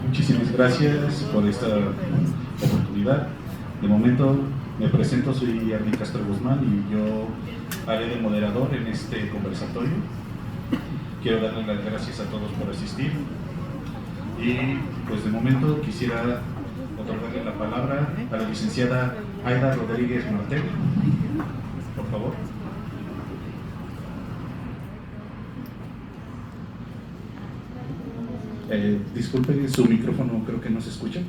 Muchísimas gracias por esta oportunidad. De momento me presento, soy Armin Castro Guzmán y yo haré de moderador en este conversatorio. Quiero darles las gracias a todos por asistir y pues de momento quisiera otorgarle la palabra a la licenciada Aida Rodríguez Martel, por favor. Disculpe, su micrófono creo que no se escucha.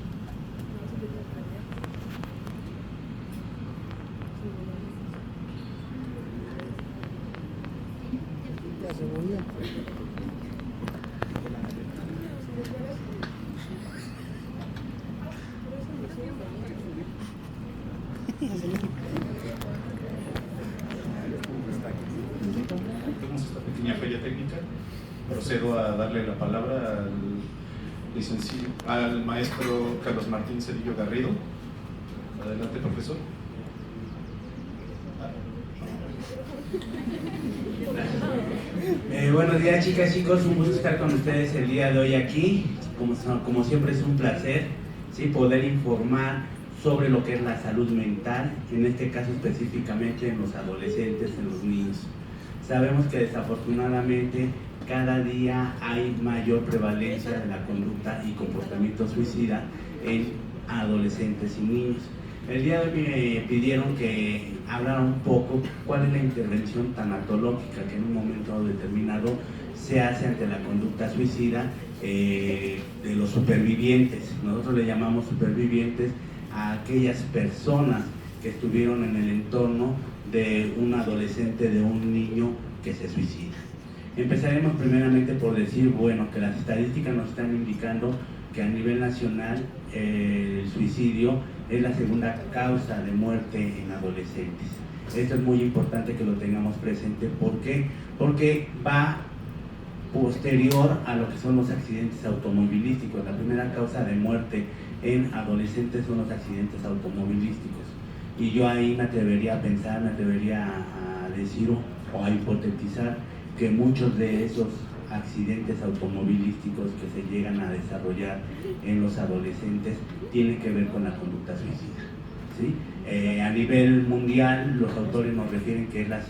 Tenemos esta pequeña falla técnica. Procedo a darle la palabra al maestro Carlos Martín Cedillo Garrido. Adelante, profesor. Buenos días, chicas, chicos, un gusto estar con ustedes el día de hoy aquí. Como siempre es un placer, ¿sí?, poder informar sobre lo que es la salud mental, en este caso específicamente en los adolescentes, en los niños. Sabemos que desafortunadamente cada día hay mayor prevalencia de la conducta y comportamiento suicida en adolescentes y niños. El día de hoy me pidieron que hablara un poco cuál es la intervención tanatológica que en un momento determinado se hace ante la conducta suicida de los supervivientes. Nosotros le llamamos supervivientes a aquellas personas que estuvieron en el entorno de un adolescente, de un niño que se suicida. Empezaremos primeramente por decir, bueno, que las estadísticas nos están indicando que a nivel nacional el suicidio es la segunda causa de muerte en adolescentes. Esto es muy importante que lo tengamos presente. ¿Por qué? Porque va posterior a lo que son los accidentes automovilísticos. La primera causa de muerte en adolescentes son los accidentes automovilísticos. Y yo ahí me atrevería a pensar, me atrevería a decir o a hipotetizar que muchos de esos accidentes automovilísticos que se llegan a desarrollar en los adolescentes tienen que ver con la conducta suicida, ¿sí? A nivel mundial, los autores nos refieren que es la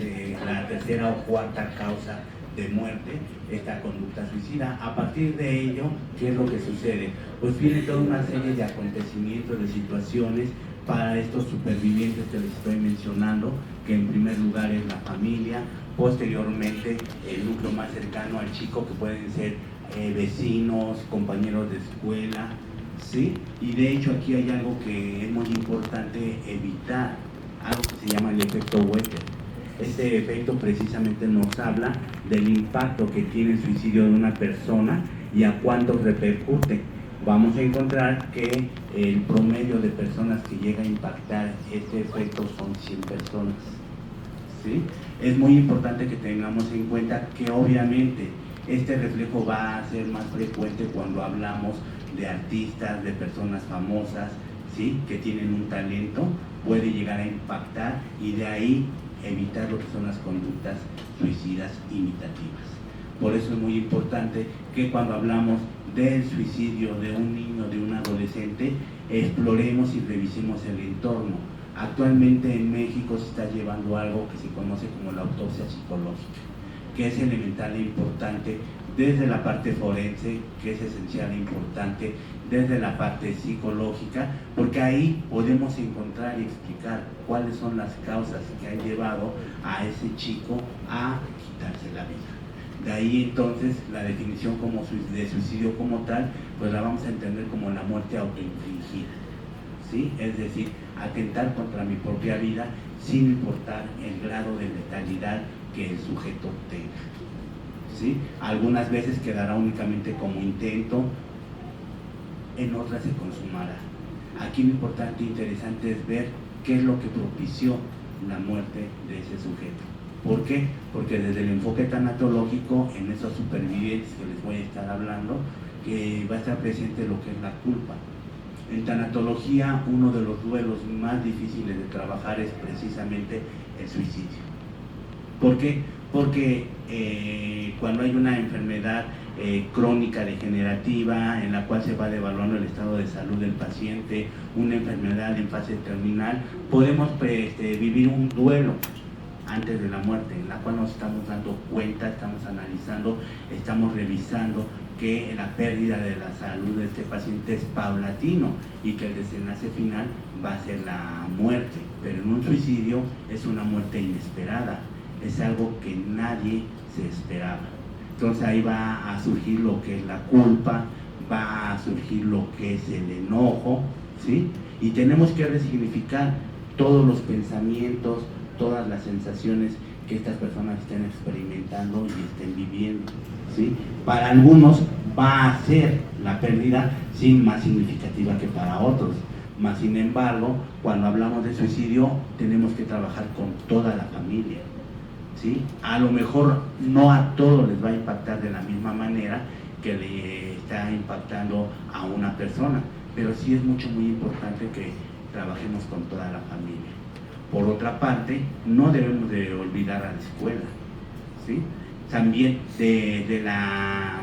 tercera o cuarta causa de muerte, esta conducta suicida. A partir de ello, ¿qué es lo que sucede? Pues viene toda una serie de acontecimientos, de situaciones para estos supervivientes que les estoy mencionando, que en primer lugar es la familia, posteriormente el núcleo más cercano al chico, que pueden ser vecinos, compañeros de escuela, ¿sí? Y de hecho aquí hay algo que es muy importante evitar, algo que se llama el efecto Werther. Este efecto precisamente nos habla del impacto que tiene el suicidio de una persona y a cuánto repercute. Vamos a encontrar que el promedio de personas que llega a impactar este efecto son 100 personas, ¿sí? Es muy importante que tengamos en cuenta que obviamente este reflejo va a ser más frecuente cuando hablamos de artistas, de personas famosas, ¿sí?, que tienen un talento, puede llegar a impactar y de ahí evitar lo que son las conductas suicidas imitativas. Por eso es muy importante que cuando hablamos del suicidio de un niño, de un adolescente, exploremos y revisemos el entorno. Actualmente en México se está llevando algo que se conoce como la autopsia psicológica, que es elemental e importante desde la parte forense, que es esencial e importante desde la parte psicológica, porque ahí podemos encontrar y explicar cuáles son las causas que han llevado a ese chico a quitarse la vida. De ahí entonces la definición de suicidio como tal, pues la vamos a entender como la muerte autoinfligida, ¿sí? Es decir, atentar contra mi propia vida sin importar el grado de letalidad que el sujeto tenga, ¿sí? Algunas veces quedará únicamente como intento, en otras se consumará. Aquí lo importante e interesante es ver qué es lo que propició la muerte de ese sujeto. ¿Por qué? Porque desde el enfoque tanatológico, en esos supervivientes que les voy a estar hablando, que va a estar presente lo que es la culpa. En tanatología, uno de los duelos más difíciles de trabajar es precisamente el suicidio. ¿Por qué? Porque cuando hay una enfermedad crónica degenerativa en la cual se va devaluando el estado de salud del paciente, una enfermedad en fase terminal, podemos vivir un duelo antes de la muerte, en la cual nos estamos dando cuenta, estamos analizando, estamos revisando que la pérdida de la salud de este paciente es paulatino y que el desenlace final va a ser la muerte, pero en un suicidio es una muerte inesperada, es algo que nadie se esperaba. Entonces ahí va a surgir lo que es la culpa, va a surgir lo que es el enojo, ¿sí? Y tenemos que resignificar todos los pensamientos, todas las sensaciones que estas personas estén experimentando y estén viviendo, ¿sí? Para algunos va a ser la pérdida sí más significativa que para otros, mas sin embargo, cuando hablamos de suicidio tenemos que trabajar con toda la familia, ¿sí? A lo mejor no a todos les va a impactar de la misma manera que le está impactando a una persona, pero sí es muy importante que trabajemos con toda la familia. Por otra parte, no debemos de olvidar a la escuela, ¿sí? También de la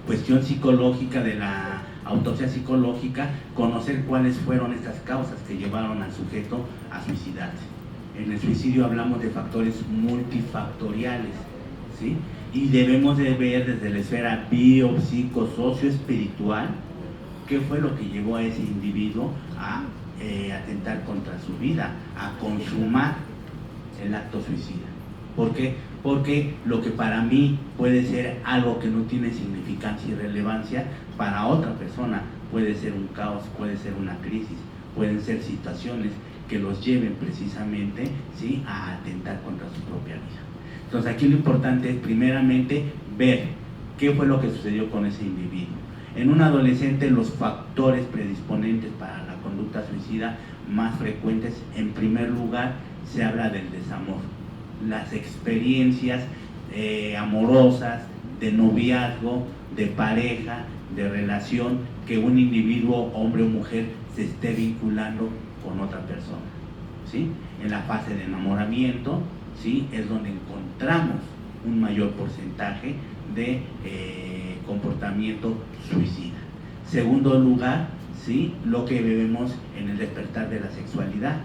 cuestión psicológica, de la autopsia psicológica, conocer cuáles fueron estas causas que llevaron al sujeto a suicidarse. En el suicidio hablamos de factores multifactoriales, ¿sí? Y debemos de ver desde la esfera bio, psico, socio, espiritual, qué fue lo que llevó a ese individuo a atentar contra su vida, a consumar el acto suicida. ¿Por qué? Porque lo que para mí puede ser algo que no tiene significancia y relevancia, para otra persona puede ser un caos, puede ser una crisis, pueden ser situaciones que los lleven precisamente, ¿sí?, a atentar contra su propia vida. Entonces aquí lo importante es primeramente ver qué fue lo que sucedió con ese individuo. En un adolescente los factores predisponentes para la conducta suicida más frecuentes, en primer lugar, se habla del desamor. Las experiencias amorosas, de noviazgo, de pareja, de relación, que un individuo, hombre o mujer, se esté vinculando con otra persona, ¿sí? En la fase de enamoramiento, ¿sí?, es donde encontramos un mayor porcentaje de comportamiento suicida. Segundo lugar, ¿sí?, lo que vemos en el despertar de la sexualidad,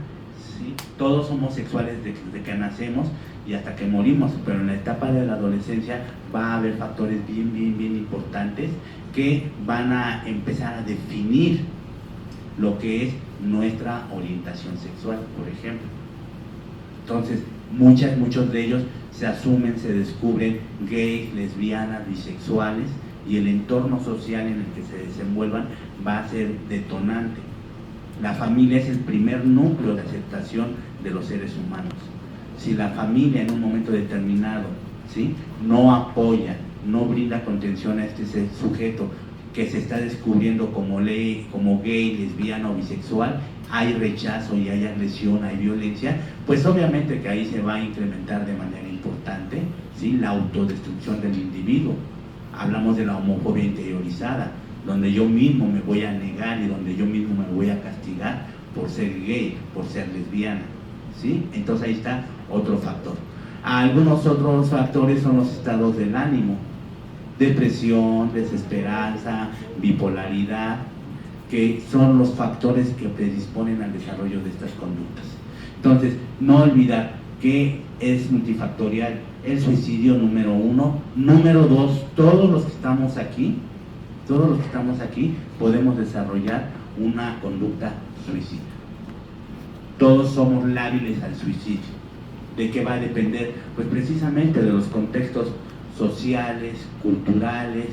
¿sí? Todos somos sexuales desde que nacemos y hasta que morimos, pero en la etapa de la adolescencia va a haber factores bien importantes que van a empezar a definir lo que es nuestra orientación sexual, por ejemplo. Entonces, muchos de ellos se asumen, se descubren gays, lesbianas, bisexuales, y el entorno social en el que se desenvuelvan va a ser detonante. La familia es el primer núcleo de aceptación de los seres humanos. Si la familia en un momento determinado, ¿sí?, no apoya, no brinda contención a este sujeto que se está descubriendo como gay, lesbiana o bisexual, hay rechazo y hay agresión, hay violencia, pues obviamente que ahí se va a incrementar de manera importante, ¿sí?, la autodestrucción del individuo. Hablamos de la homofobia interiorizada, donde yo mismo me voy a negar y donde yo mismo me voy a castigar por ser gay, por ser lesbiana, ¿sí? Entonces ahí está otro factor. Algunos otros factores son los estados del ánimo, depresión, desesperanza, bipolaridad, que son los factores que predisponen al desarrollo de estas conductas. Entonces, no olvidar que es multifactorial el suicidio, número 1. Número 2, todos los que estamos aquí podemos desarrollar una conducta suicida. Todos somos lábiles al suicidio. ¿De qué va a depender? Pues precisamente de los contextos sociales, culturales,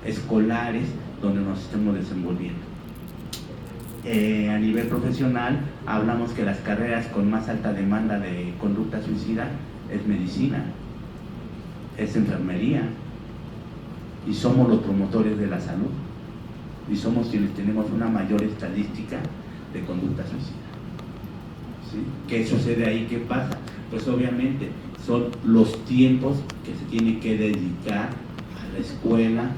escolares, donde nos estemos desenvolviendo. A nivel profesional, hablamos que las carreras con más alta demanda de conducta suicida es medicina, es enfermería, y somos los promotores de la salud, y somos quienes tenemos una mayor estadística de conducta suicida, ¿sí? ¿Qué sucede ahí? ¿Qué pasa? Pues obviamente son los tiempos que se tienen que dedicar a la escuela,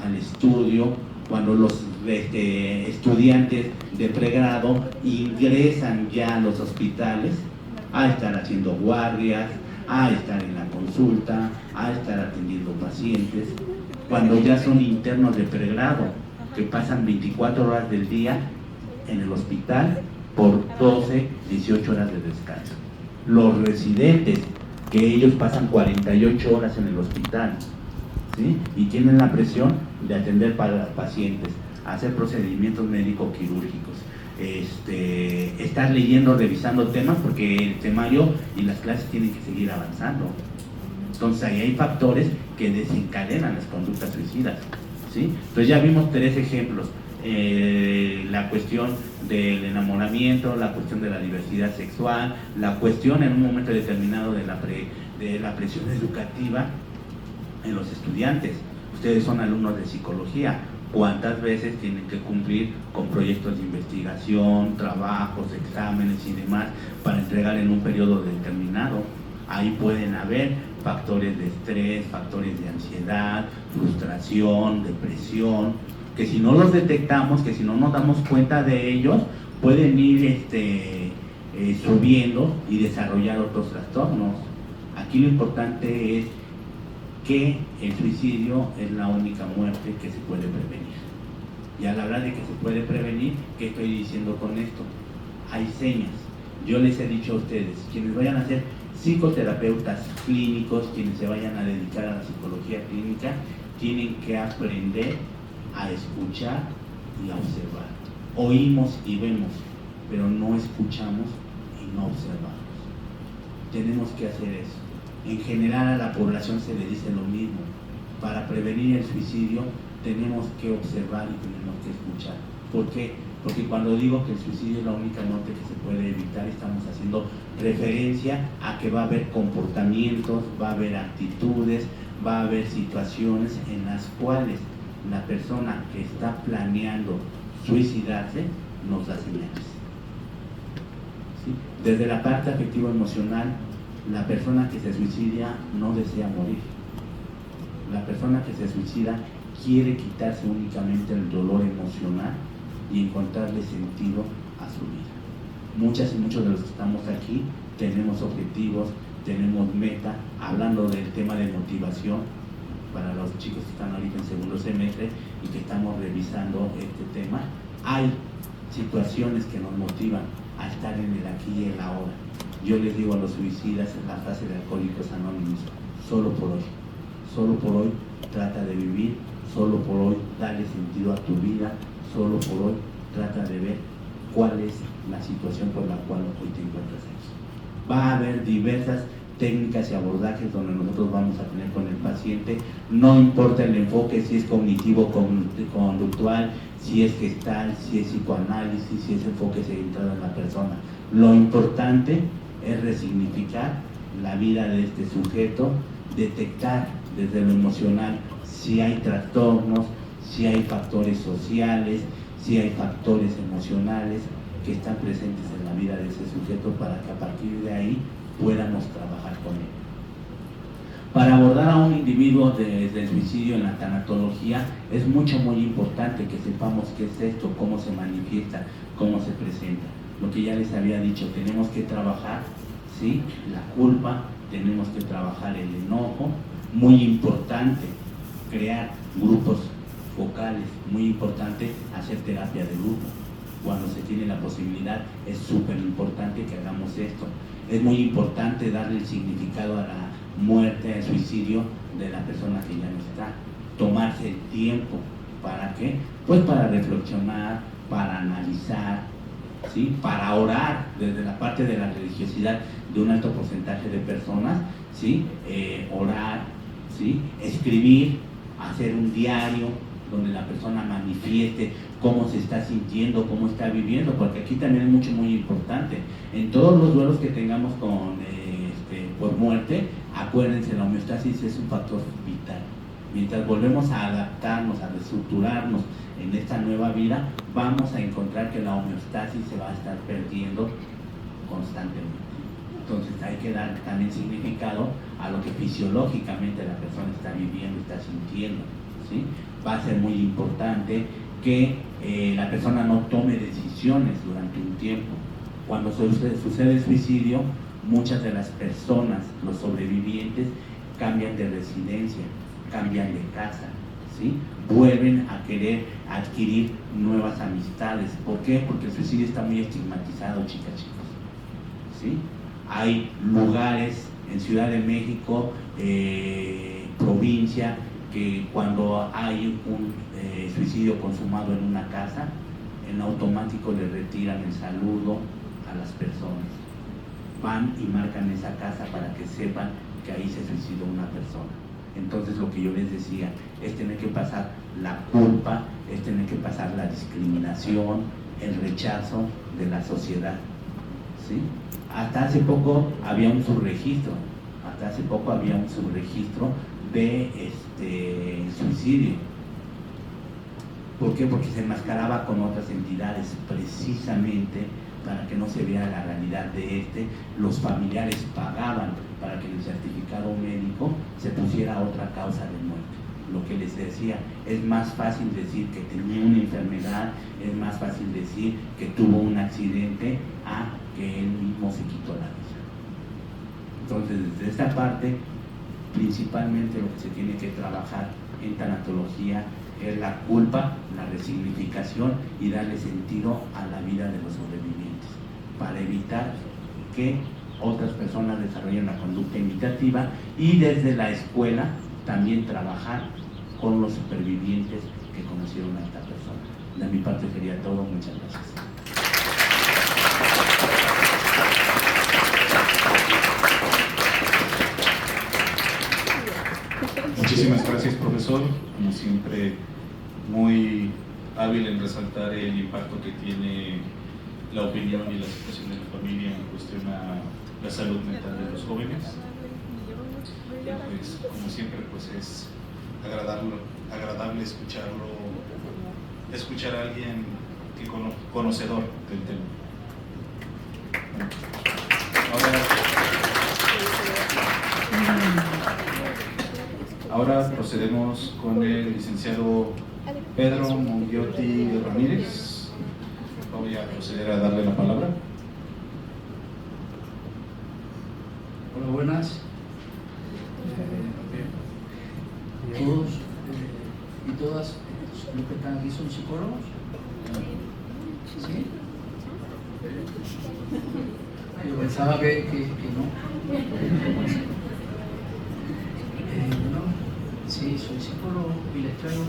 al estudio, cuando los estudiantes de pregrado ingresan ya a los hospitales a estar haciendo guardias, a estar en la consulta, a estar atendiendo pacientes, cuando ya son internos de pregrado, que pasan 24 horas del día en el hospital por 12, 18 horas de descanso. Los residentes, que ellos pasan 48 horas en el hospital, ¿sí? Y tienen la presión de atender pacientes, hacer procedimientos médico-quirúrgicos, estar leyendo, revisando temas, porque el temario y las clases tienen que seguir avanzando. Entonces ahí hay factores que desencadenan las conductas suicidas, ¿sí? Entonces ya vimos 3 ejemplos. La cuestión del enamoramiento, la cuestión de la diversidad sexual, la cuestión en un momento determinado de la presión educativa en los estudiantes. Ustedes son alumnos de psicología, ¿cuántas veces tienen que cumplir con proyectos de investigación, trabajos, exámenes y demás para entregar en un periodo determinado? Ahí pueden haber factores de estrés, factores de ansiedad, frustración, depresión, que si no los detectamos, que si no nos damos cuenta de ellos, pueden ir subiendo y desarrollar otros trastornos. Aquí lo importante es que el suicidio es la única muerte que se puede prevenir. Y al hablar de que se puede prevenir, ¿qué estoy diciendo con esto? Hay señas. Yo les he dicho a ustedes, quienes vayan a ser psicoterapeutas clínicos, quienes se vayan a dedicar a la psicología clínica, tienen que aprender a escuchar y a observar. Oímos y vemos, pero no escuchamos y no observamos. Tenemos que hacer eso. En general a la población se le dice lo mismo. Para prevenir el suicidio tenemos que observar y tenemos que escuchar. ¿Por qué? Porque cuando digo que el suicidio es la única muerte que se puede evitar, estamos haciendo referencia a que va a haber comportamientos, va a haber actitudes, va a haber situaciones en las cuales la persona que está planeando suicidarse nos da señales. ¿Sí? Desde la parte afectivo-emocional, la persona que se suicida no desea morir. La persona que se suicida quiere quitarse únicamente el dolor emocional y encontrarle sentido a su vida. Muchas y muchos de los que estamos aquí tenemos objetivos, tenemos meta, hablando del tema de motivación para los chicos que están ahorita en segundo semestre y que estamos revisando este tema. Hay situaciones que nos motivan a estar en el aquí y el ahora. Yo les digo a los suicidas en la frase de Alcohólicos Anónimos: solo por hoy trata de vivir, solo por hoy dale sentido a tu vida, solo por hoy trata de ver cuál es la situación por la cual hoy te encuentras aquí. Va a haber diversas técnicas y abordajes donde nosotros vamos a tener con el paciente, no importa el enfoque, si es cognitivo, conductual, si es gestal, si es psicoanálisis, si es enfoque centrado en la persona. Lo importante es resignificar la vida de este sujeto, detectar desde lo emocional si hay trastornos, si hay factores sociales, si hay factores emocionales que están presentes en la vida de ese sujeto, para que a partir de ahí podamos trabajar con él. Para abordar a un individuo desde el suicidio en la tanatología es muy importante que sepamos qué es esto, cómo se manifiesta, cómo se presenta. Lo que ya les había dicho, tenemos que trabajar, ¿sí?, la culpa, tenemos que trabajar el enojo. Muy importante crear grupos focales, muy importante hacer terapia de grupo. Cuando se tiene la posibilidad es súper importante que hagamos esto. Es muy importante darle el significado a la muerte, al suicidio de la persona que ya no está. Tomarse el tiempo, ¿para qué? Pues para reflexionar, para analizar, ¿sí?, para orar desde la parte de la religiosidad de un alto porcentaje de personas, ¿sí?, orar, ¿sí?, escribir, hacer un diario donde la persona manifieste cómo se está sintiendo, cómo está viviendo, porque aquí también es muy importante. En todos los duelos que tengamos por muerte, acuérdense, la homeostasis es un factor vital. Mientras volvemos a adaptarnos, a reestructurarnos en esta nueva vida, vamos a encontrar que la homeostasis se va a estar perdiendo constantemente. Entonces hay que dar también significado a lo que fisiológicamente la persona está viviendo, está sintiendo, ¿sí? Va a ser muy importante que la persona no tome decisiones durante un tiempo. Cuando sucede el suicidio, muchas de las personas, los sobrevivientes, cambian de residencia, cambian de casa, ¿sí? Vuelven a querer adquirir nuevas amistades. ¿Por qué? Porque el suicidio está muy estigmatizado, chicas, chicos, ¿sí? Hay lugares en Ciudad de México, provincia, que cuando hay un suicidio consumado en una casa, en automático le retiran el saludo a las personas. Van y marcan esa casa para que sepan que ahí se suicidó una persona. Entonces, lo que yo les decía es tener que pasar la culpa, es tener que pasar la discriminación, el rechazo de la sociedad, ¿sí? Hasta hace poco había un subregistro, de suicidio. ¿Por qué? Porque se enmascaraba con otras entidades, precisamente para que no se viera la realidad de los familiares pagaban para que en el certificado médico se pusiera otra causa de muerte. Lo que les decía, es más fácil decir que tenía una enfermedad, es más fácil decir que tuvo un accidente a que él mismo se quitó la vida. Entonces, desde esta parte, principalmente lo que se tiene que trabajar en tanatología es la culpa, la resignificación y darle sentido a la vida de los sobrevivientes, para evitar que otras personas desarrollen la conducta imitativa, y desde la escuela también trabajar con los supervivientes que conocieron a esta persona. De mi parte sería todo. Muchas gracias. Muchísimas gracias, profesor. Como siempre, muy hábil en resaltar el impacto que tiene la opinión y la situación de la familia en cuestión a la salud mental de los jóvenes. Y pues, como siempre, pues es agradable escuchar a alguien conocedor del tema. Ahora procedemos con el licenciado Pedro Monguiotti Ramírez. Voy a proceder a darle la palabra. Hola, buenas. Todos y todas los que están aquí son psicólogos. ¿Sí? Yo pensaba que no. Sí, soy psicólogo y les traigo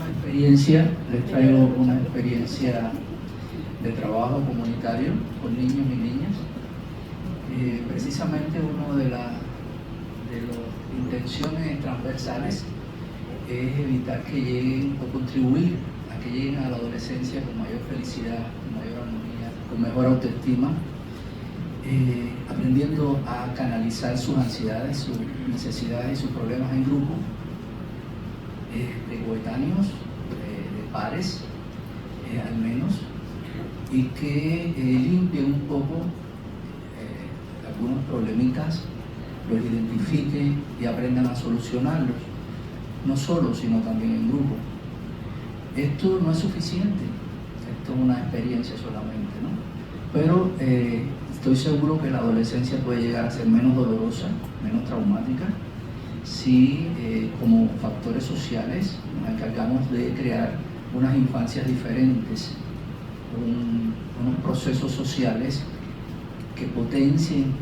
una experiencia de trabajo comunitario con niños y niñas. Precisamente una de las intenciones transversales es evitar que lleguen o contribuir a que lleguen a la adolescencia con mayor felicidad, con mayor armonía, con mejor autoestima, aprendiendo a canalizar sus ansiedades, sus necesidades y sus problemas en grupo, de coetáneos, de pares, al menos, y que limpien un poco algunos problemitas, los identifiquen y aprendan a solucionarlos, no solo, sino también en grupo. Esto no es suficiente, esto es una experiencia solamente, ¿no? Pero estoy seguro que la adolescencia puede llegar a ser menos dolorosa, menos traumática, si como factores sociales nos encargamos de crear unas infancias diferentes, unos procesos sociales que potencien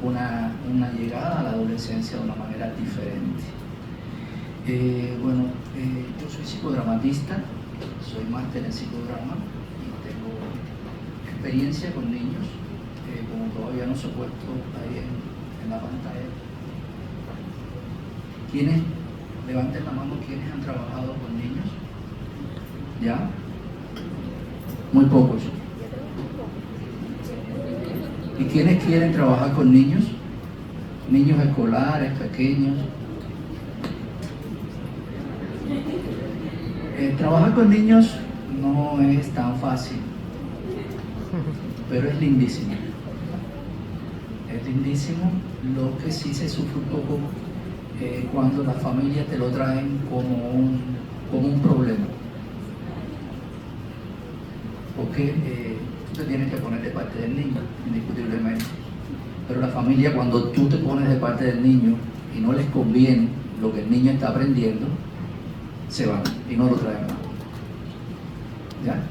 una llegada a la adolescencia de una manera diferente. Yo soy psicodramatista, soy máster en psicodrama y tengo experiencia con niños, como todavía no se ha puesto ahí en la pantalla. ¿Quiénes? Levanten la mano, ¿quiénes han trabajado con niños? ¿Ya? Muy pocos. ¿Y quiénes quieren trabajar con niños? Niños escolares, pequeños. Trabajar con niños no es tan fácil, pero es lindísimo. Es lindísimo. Lo que sí se sufre un poco cuando las familias te lo traen como un problema. porque tú te tienes que poner de parte del niño, indiscutiblemente. Pero la familia, cuando tú te pones de parte del niño y no les conviene lo que el niño está aprendiendo, se van y no lo traen más. ¿Ya?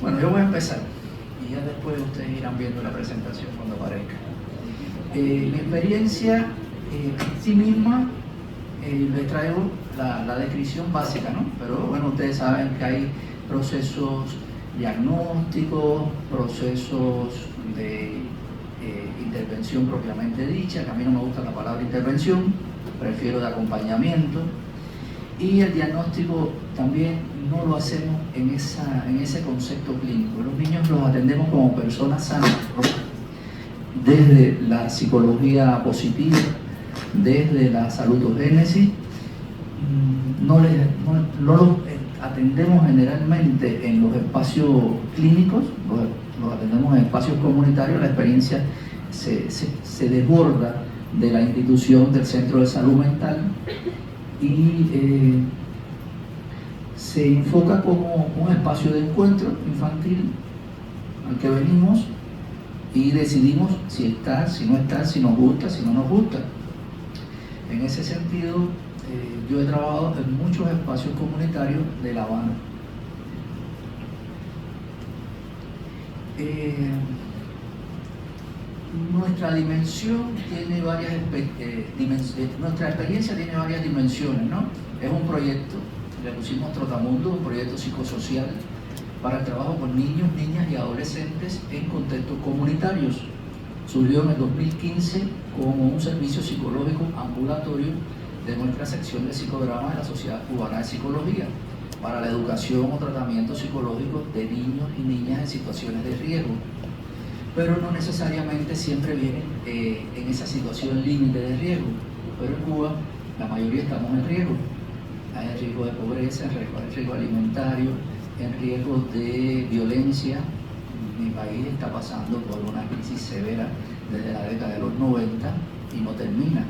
Bueno, yo voy a empezar y ya después ustedes irán viendo la presentación cuando aparezca. Mi experiencia en sí misma, les traigo la descripción básica, ¿no? Pero bueno, ustedes saben que hay procesos diagnósticos, procesos de intervención propiamente dicha, que a mí no me gusta la palabra intervención, prefiero de acompañamiento, y el diagnóstico también no lo hacemos en ese concepto clínico. Los niños los atendemos como personas sanas, desde la psicología positiva, desde la salutogénesis. No los atendemos generalmente en los espacios clínicos, los atendemos en espacios comunitarios. La experiencia se desborda de la institución del centro de salud mental y se enfoca como un espacio de encuentro infantil al que venimos y decidimos si estar, si no estar, si nos gusta, si no nos gusta. En ese sentido, yo he trabajado en muchos espacios comunitarios de La Habana. Nuestra dimensión tiene varias nuestra experiencia tiene varias dimensiones, ¿no? Es un proyecto, le pusimos Trotamundo, un proyecto psicosocial para el trabajo con niños, niñas y adolescentes en contextos comunitarios. Surgió en el 2015 como un servicio psicológico ambulatorio de nuestra sección de psicodrama de la Sociedad Cubana de Psicología para la educación o tratamiento psicológico de niños y niñas en situaciones de riesgo. Pero no necesariamente siempre vienen en esa situación límite de riesgo. Pero en Cuba la mayoría estamos en riesgo. Hay riesgo de pobreza, en riesgo alimentario, en riesgo de violencia. Mi país está pasando por una crisis severa desde la década de los 90 y no termina.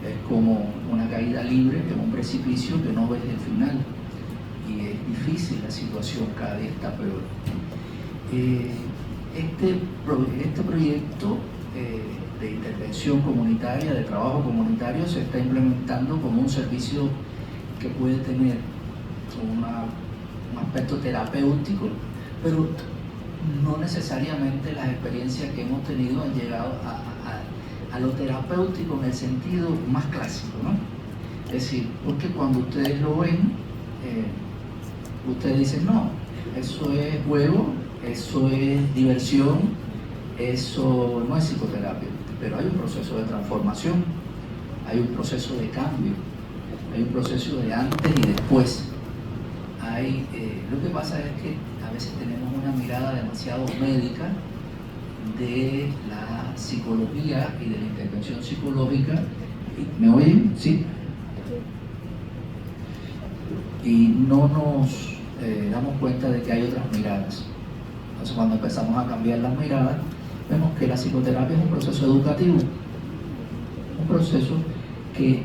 Es como una caída libre en un precipicio que no ves el final. Y es difícil la situación, cada día está peor. Este proyecto de intervención comunitaria, de trabajo comunitario, se está implementando como un servicio que puede tener un aspecto terapéutico, pero no necesariamente las experiencias que hemos tenido han llegado a lo terapéutico en el sentido más clásico, ¿no? Es decir, porque cuando ustedes lo ven, ustedes dicen, no, eso es juego, eso es diversión, eso no es psicoterapia, pero hay un proceso de transformación, hay un proceso de cambio, hay un proceso de antes y después. Lo que pasa es que a veces tenemos una mirada demasiado médica de la psicología y de la intervención psicológica. ¿Me oyen? ¿Sí? Y no nos damos cuenta de que hay otras miradas. Entonces, cuando empezamos a cambiar las miradas, vemos que la psicoterapia es un proceso educativo, un proceso que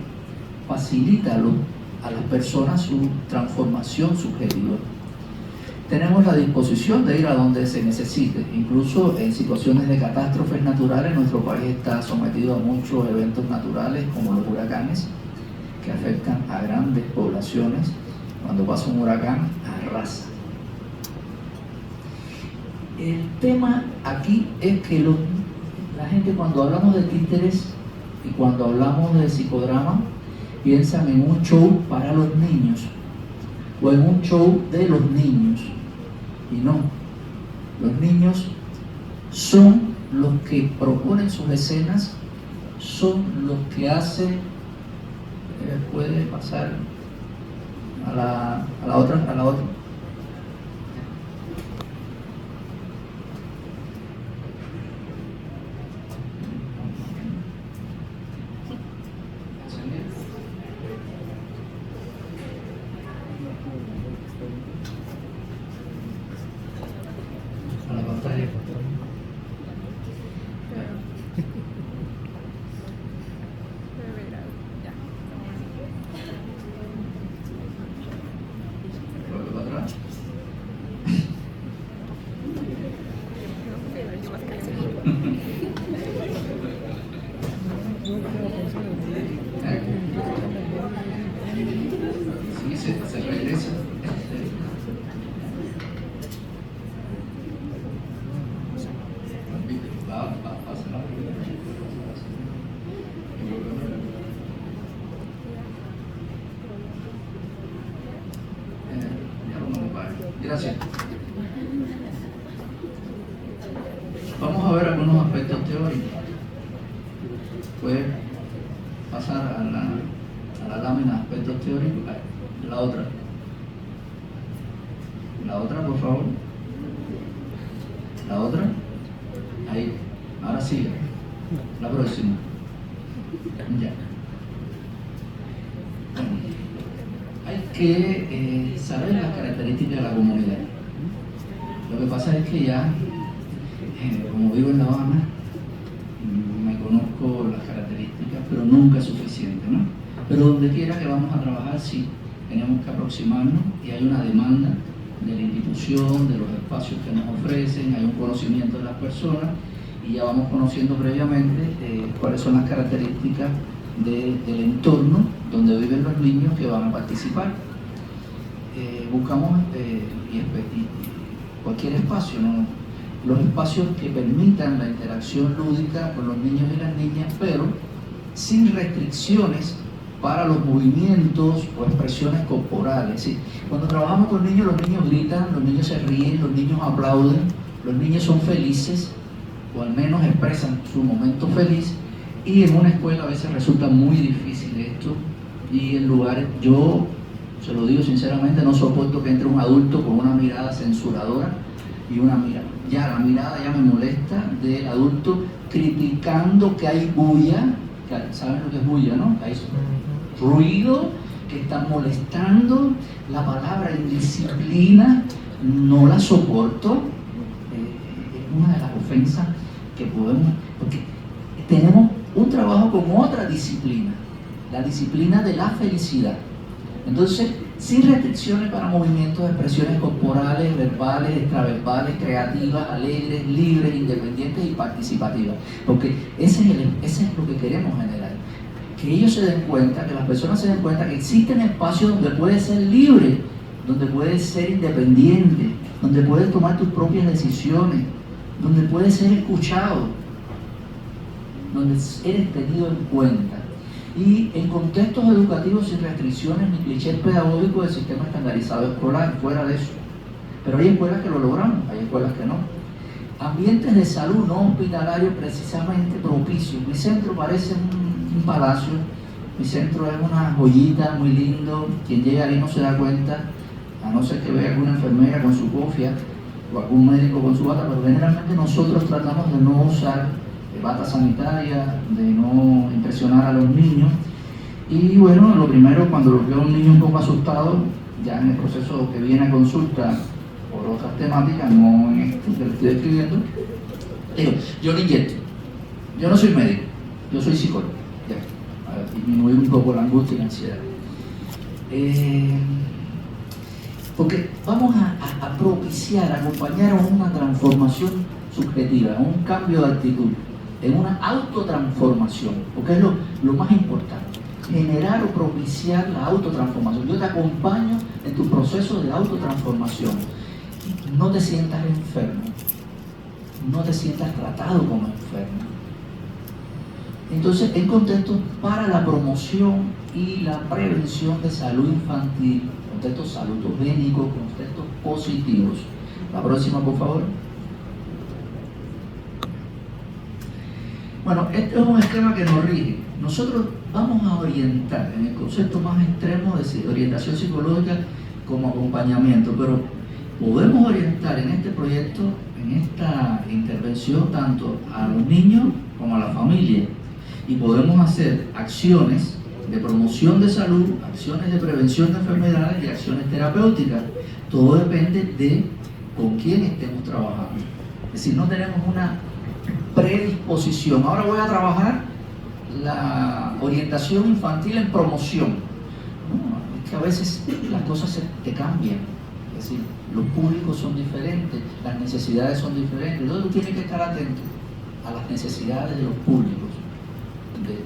facilita a las personas su transformación subjetiva. Tenemos la disposición de ir a donde se necesite, incluso en situaciones de catástrofes naturales. Nuestro país está sometido a muchos eventos naturales, como los huracanes, que afectan a grandes poblaciones. Cuando pasa un huracán, arrasa. El tema aquí es que la gente, cuando hablamos de títeres y cuando hablamos de psicodrama, piensan en un show para los niños o en un show de los niños, y no. Los niños son los que proponen sus escenas, son los que hacen. Puede pasar a la otra. A la pantalla. Para atrás. Sí, se regresa. Va a pasar. Gracias. Vamos a ver algunos aspectos teóricos. Puede pasar a la lámina aspectos teóricos. La otra. La otra, por favor. La otra. Ahí. Ahora sigue. La próxima. Ya. Bueno, hay que saber las características de la comunidad. Lo que pasa es que ya, como vivo en La Habana, me conozco las características, pero nunca es suficiente, ¿no? Pero donde quiera que vamos a trabajar, sí, tenemos que aproximarnos y hay una demanda de la institución, de los espacios que nos ofrecen, hay un conocimiento de las personas y ya vamos conociendo previamente cuáles son las características del entorno donde viven los niños que van a participar. Buscamos cualquier espacio, ¿no? Los espacios que permitan la interacción lúdica con los niños y las niñas, pero sin restricciones para los movimientos o expresiones corporales, ¿sí? Cuando trabajamos con niños, los niños gritan, los niños se ríen, los niños aplauden, los niños son felices, o al menos expresan su momento feliz, y en una escuela a veces resulta muy difícil esto, y en lugares, yo se lo digo sinceramente, no soporto que entre un adulto con una mirada censuradora y una mirada, ya la mirada ya me molesta del adulto criticando que hay bulla, que saben lo que es bulla, ¿no? Que hay ruido, que están molestando, la palabra indisciplina, no la soporto, es una de las ofensas que podemos, porque tenemos un trabajo con otra disciplina, la disciplina de la felicidad. Entonces, sin restricciones para movimientos, expresiones corporales, verbales, extraverbales, creativas, alegres, libres, independientes y participativas. Porque ese es lo que queremos generar. Que ellos se den cuenta, que las personas se den cuenta que existen espacios donde puedes ser libre, donde puedes ser independiente, donde puedes tomar tus propias decisiones, donde puedes ser escuchado, donde eres tenido en cuenta. Y en contextos educativos sin restricciones ni clichés pedagógicos del sistema estandarizado escolar, fuera de eso. Pero hay escuelas que lo logramos, hay escuelas que no. Ambientes de salud no hospitalarios precisamente propicios. Mi centro parece un palacio, mi centro es una joyita muy lindo, quien llega ahí no se da cuenta, a no ser que vea alguna enfermera con su cofia o algún médico con su bata, pero generalmente nosotros tratamos de no usar bata sanitaria, de no impresionar a los niños. Y bueno, lo primero, cuando los veo a un niño un poco asustado, ya en el proceso que viene a consulta por otras temáticas, no en esto que le estoy escribiendo, digo, yo no inyecto, yo no soy médico, yo soy psicólogo, ya, para disminuir un poco la angustia y la ansiedad. Porque vamos a propiciar, a acompañar a una transformación subjetiva, a un cambio de actitud, en una autotransformación, porque es lo más importante, generar o propiciar la autotransformación. Yo te acompaño en tu proceso de autotransformación. No te sientas enfermo, no te sientas tratado como enfermo. Entonces, en contextos para la promoción y la prevención de salud infantil, contextos salutogénicos, contextos positivos. La próxima, por favor. Bueno, este es un esquema que nos rige. Nosotros vamos a orientar en el concepto más extremo de orientación psicológica como acompañamiento, pero podemos orientar en este proyecto, en esta intervención, tanto a los niños como a la familia, y podemos hacer acciones de promoción de salud, acciones de prevención de enfermedades y acciones terapéuticas. Todo depende de con quién estemos trabajando. Es decir, no tenemos una predisposición. Ahora voy a trabajar la orientación infantil en promoción. No, es que a veces las cosas te cambian. Es decir, los públicos son diferentes, las necesidades son diferentes. Entonces tú tienes que estar atento. a las necesidades de los públicos,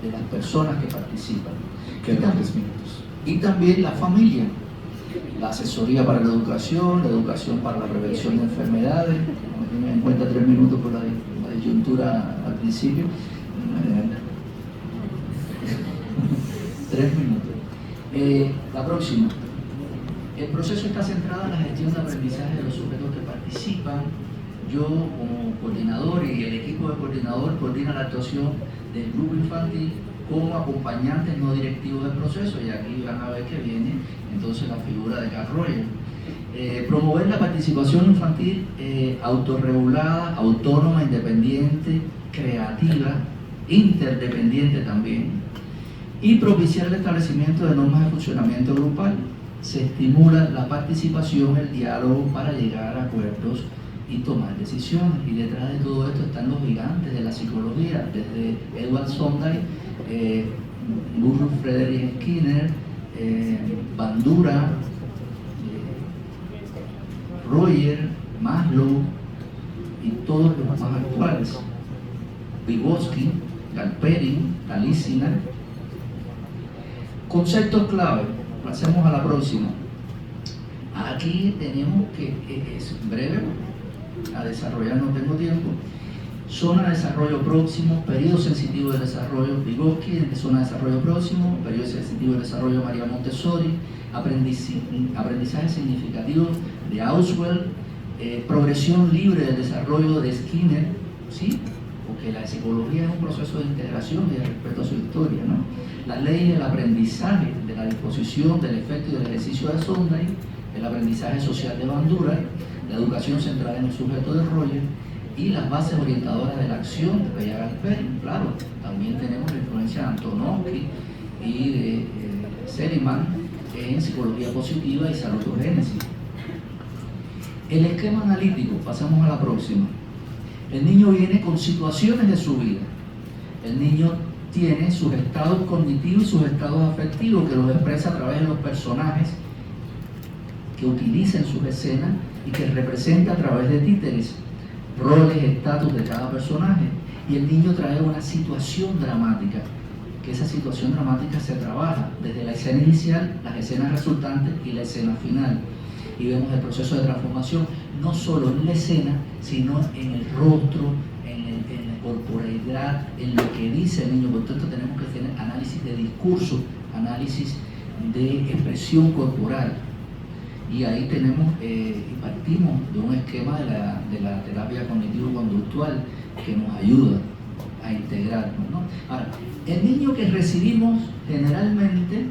de las personas que participan. Quedan 3 minutos. Y también la familia, la asesoría para la educación para la prevención de enfermedades. Me en cuenta 3 minutos por la disyuntura al principio. 3 minutos. La próxima. El proceso está centrado en la gestión de aprendizaje de los sujetos que participan. Yo, como coordinador, y el equipo de coordinador coordina la actuación del grupo infantil como acompañantes no directivos del proceso, y aquí van a ver que viene entonces la figura de Carl Roger. Promover la participación infantil autorregulada, autónoma, independiente, creativa, interdependiente también, y propiciar el establecimiento de normas de funcionamiento grupal. Se estimula la participación, el diálogo para llegar a acuerdos y tomar decisiones. Y detrás de todo esto están los gigantes de la psicología, desde Edward Sondheim, Burroughs Frederick Skinner, Bandura, Roger, Maslow y todos los más actuales, Vygotsky, Galperin, Galicina. Conceptos clave, pasemos a la próxima. Aquí tenemos que, es breve, a desarrollar no tengo tiempo. Zona de desarrollo próximo, periodo sensitivo de desarrollo Vygotsky, zona de desarrollo próximo, periodo sensitivo de desarrollo María Montessori, aprendizaje significativo de Auswell, progresión libre del desarrollo de Skinner, ¿sí? Porque la psicología es un proceso de integración y de respeto a su historia, ¿no? La ley del aprendizaje, de la disposición, del efecto y del ejercicio de Sondheim, el aprendizaje social de Bandura, la educación centrada en el sujeto de Roger, y las bases orientadoras de la acción de Bella Galperin. Claro, también tenemos la influencia de Antonovsky y de Seligman en psicología positiva y salutogénesis. El esquema analítico, pasamos a la próxima. El niño viene con situaciones de su vida. El niño tiene sus estados cognitivos y sus estados afectivos, que los expresa a través de los personajes que utiliza en sus escenas y que representa a través de títeres, roles, estatus de cada personaje. Y el niño trae una situación dramática, que esa situación dramática se trabaja desde la escena inicial, las escenas resultantes y la escena final. Y vemos el proceso de transformación no solo en la escena, sino en el rostro, en la corporalidad, en lo que dice el niño. Por tanto, tenemos que tener análisis de discurso, análisis de expresión corporal. Y ahí tenemos y partimos de un esquema de la terapia cognitivo-conductual que nos ayuda a integrarnos, ¿no? Ahora, el niño que recibimos generalmente,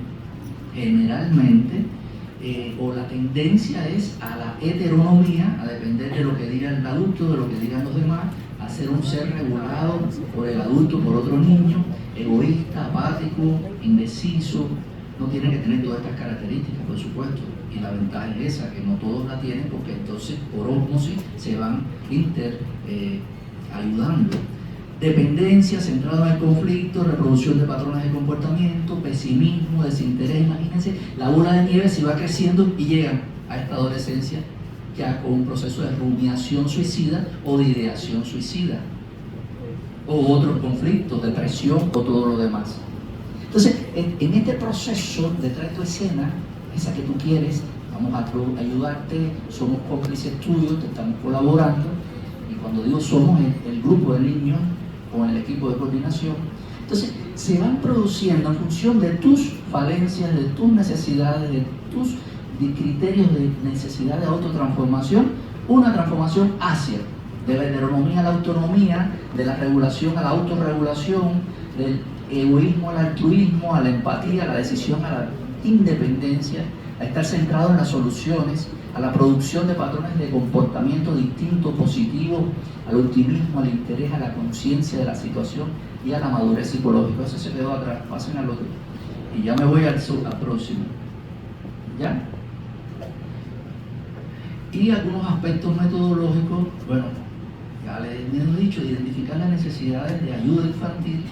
o la tendencia es a la heteronomía, a depender de lo que diga el adulto, de lo que digan los demás, a ser un ser regulado por el adulto, por otro niño, egoísta, apático, indeciso. No tiene que tener todas estas características, por supuesto, y la ventaja es esa, que no todos la tienen, porque entonces por ósmosis se van ayudando. Dependencia, centrada en el conflicto, reproducción de patrones de comportamiento, pesimismo, desinterés. Imagínense, la bola de nieve se va creciendo y llegan a esta adolescencia ya con un proceso de rumiación suicida o de ideación suicida, o otros conflictos, depresión o todo lo demás. Entonces, en este proceso detrás de tu escena, esa que tú quieres, vamos a ayudarte, somos cómplices tuyos, te estamos colaborando, y cuando digo somos, el grupo de niños con el equipo de coordinación. Entonces, se van produciendo en función de tus falencias, de tus necesidades, de tus criterios de necesidad de autotransformación, una transformación hacia, de la heteronomía a la autonomía, de la regulación a la autorregulación, del egoísmo al altruismo, a la empatía, a la decisión, a la independencia, a estar centrado en las soluciones, a la producción de patrones de comportamiento distintos, positivos, al optimismo, al interés, a la conciencia de la situación y a la madurez psicológica. Eso se quedó atrás, pasen al otro. Y ya me voy al próximo. ¿Ya? Y algunos aspectos metodológicos, bueno, ya les he dicho, de identificar las necesidades de ayuda infantil.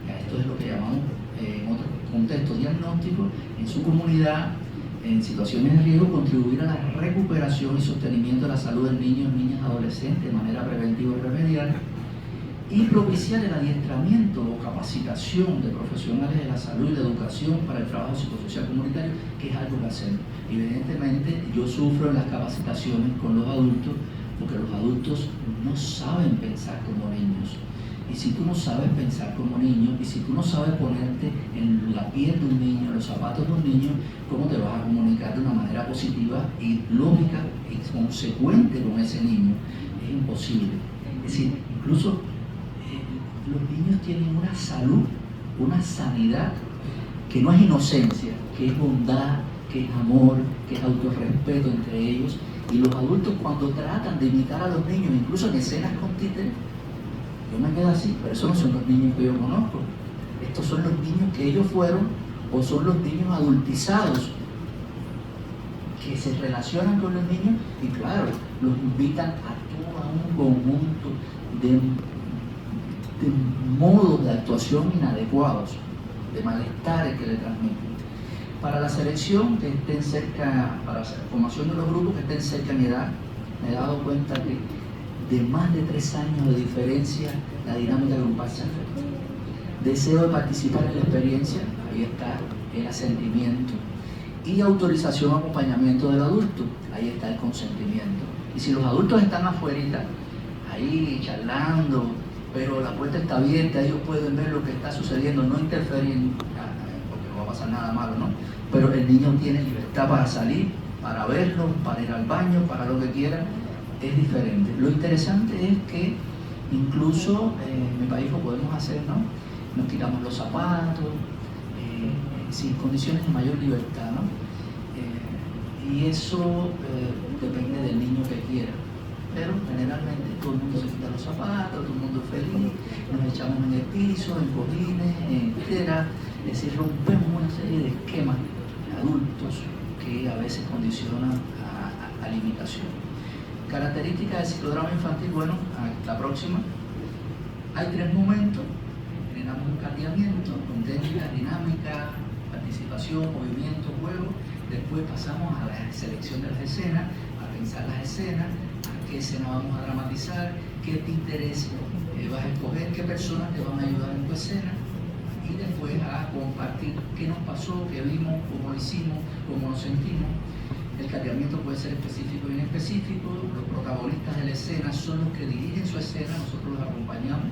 Esto es lo que llamamos en otros contextos diagnósticos, en su comunidad, en situaciones de riesgo, contribuir a la recuperación y sostenimiento de la salud de niños, niñas, adolescentes de manera preventiva y remedial, y propiciar el adiestramiento o capacitación de profesionales de la salud y la educación para el trabajo psicosocial comunitario, que es algo que hacemos. Evidentemente, yo sufro en las capacitaciones con los adultos, porque los adultos no saben pensar como niños. Y si tú no sabes pensar como niño, y si tú no sabes ponerte en la piel de un niño, en los zapatos de un niño, ¿cómo te vas a comunicar de una manera positiva y lógica y consecuente con ese niño? Es imposible. Es decir, incluso los niños tienen una salud, una sanidad que no es inocencia, que es bondad, que es amor, que es autorrespeto entre ellos. Y los adultos, cuando tratan de imitar a los niños, incluso en escenas con títeres, yo me quedo así, pero esos no son los niños que yo conozco. Estos son los niños que ellos fueron, o son los niños adultizados que se relacionan con los niños y claro, los invitan a todo un conjunto de modos de actuación inadecuados, de malestares que le transmiten. Para la selección que estén cerca, para la formación de los grupos que estén cerca en edad, me he dado cuenta que de más de 3 años de diferencia la dinámica grupal se afecta. Deseo de participar en la experiencia, ahí está el asentimiento. Y autorización o acompañamiento del adulto, ahí está el consentimiento. Y si los adultos están afuera, ahí charlando, pero la puerta está abierta, ellos pueden ver lo que está sucediendo, no interferir, porque no va a pasar nada malo, ¿no? Pero el niño tiene libertad para salir, para verlo, para ir al baño, para lo que quiera, es diferente. Lo interesante es que incluso en mi país lo podemos hacer, ¿no? Nos quitamos los zapatos, sin condiciones de mayor libertad, ¿no? Y eso depende del niño que quiera. Pero generalmente todo el mundo se quita los zapatos, todo el mundo es feliz, nos echamos en el piso, en cojines, en piedra, es decir, rompemos una serie de esquemas adultos que a veces condicionan a limitación. Características del ciclodrama infantil, bueno, la próxima. Hay 3 momentos, generamos un cadeamiento con técnica, dinámica, participación, movimiento, juego. Después pasamos a la selección de las escenas, a pensar las escenas, a qué escena vamos a dramatizar, qué títeres vas a escoger, qué personas te van a ayudar en tu escena, y después a compartir qué nos pasó, qué vimos, cómo lo hicimos, cómo nos sentimos. El cadeamiento puede ser específico e inespecífico. Los protagonistas de la escena son los que dirigen su escena, nosotros los acompañamos.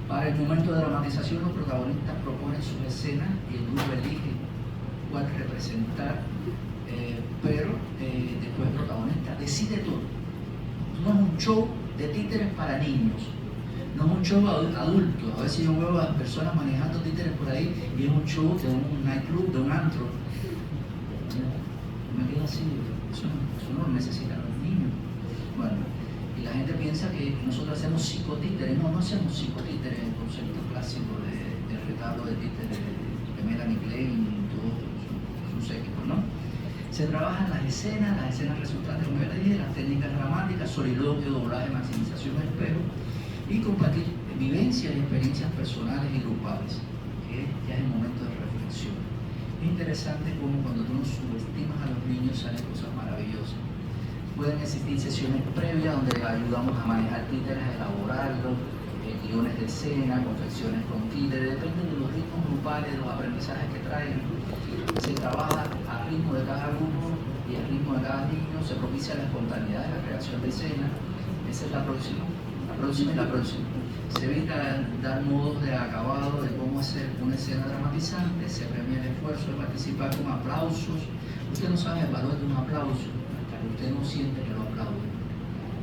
Para el momento de dramatización, los protagonistas proponen sus escenas y el grupo elige cuál representar, pero después el protagonista decide todo. No es un show de títeres para niños, no es un show adulto. A veces yo veo a personas manejando títeres por ahí y es un show de un nightclub, de un antro. Me quedo así, eso no lo necesitan los niños. Bueno, y la gente piensa que nosotros hacemos psicotíteres. No hacemos psicotíteres, el concepto clásico del retablo de títeres de Melanie Klein y todo su séquito, ¿no? Se trabajan las escenas resultantes, como ya le dije, las técnicas dramáticas, soliloquio, doblaje, maximización, espejo, y compartir vivencias y experiencias personales y grupales, que ya es el momento de reflexión. Es interesante cómo cuando tú no subestimas a los niños salen cosas maravillosas. Pueden existir sesiones previas donde ayudamos a manejar títeres, a elaborarlos, guiones de escena, confecciones con títeres, depende de los ritmos grupales, de los aprendizajes que traigan. Se trabaja al ritmo de cada grupo y al ritmo de cada niño, se propicia la espontaneidad de la creación de escena. Esa es la próxima y la próxima. Se evita dar modos de acabado de cómo hacer una escena dramatizante, se premia el esfuerzo de participar con aplausos. Usted no sabe el valor de un aplauso hasta que usted no siente que lo aplaude.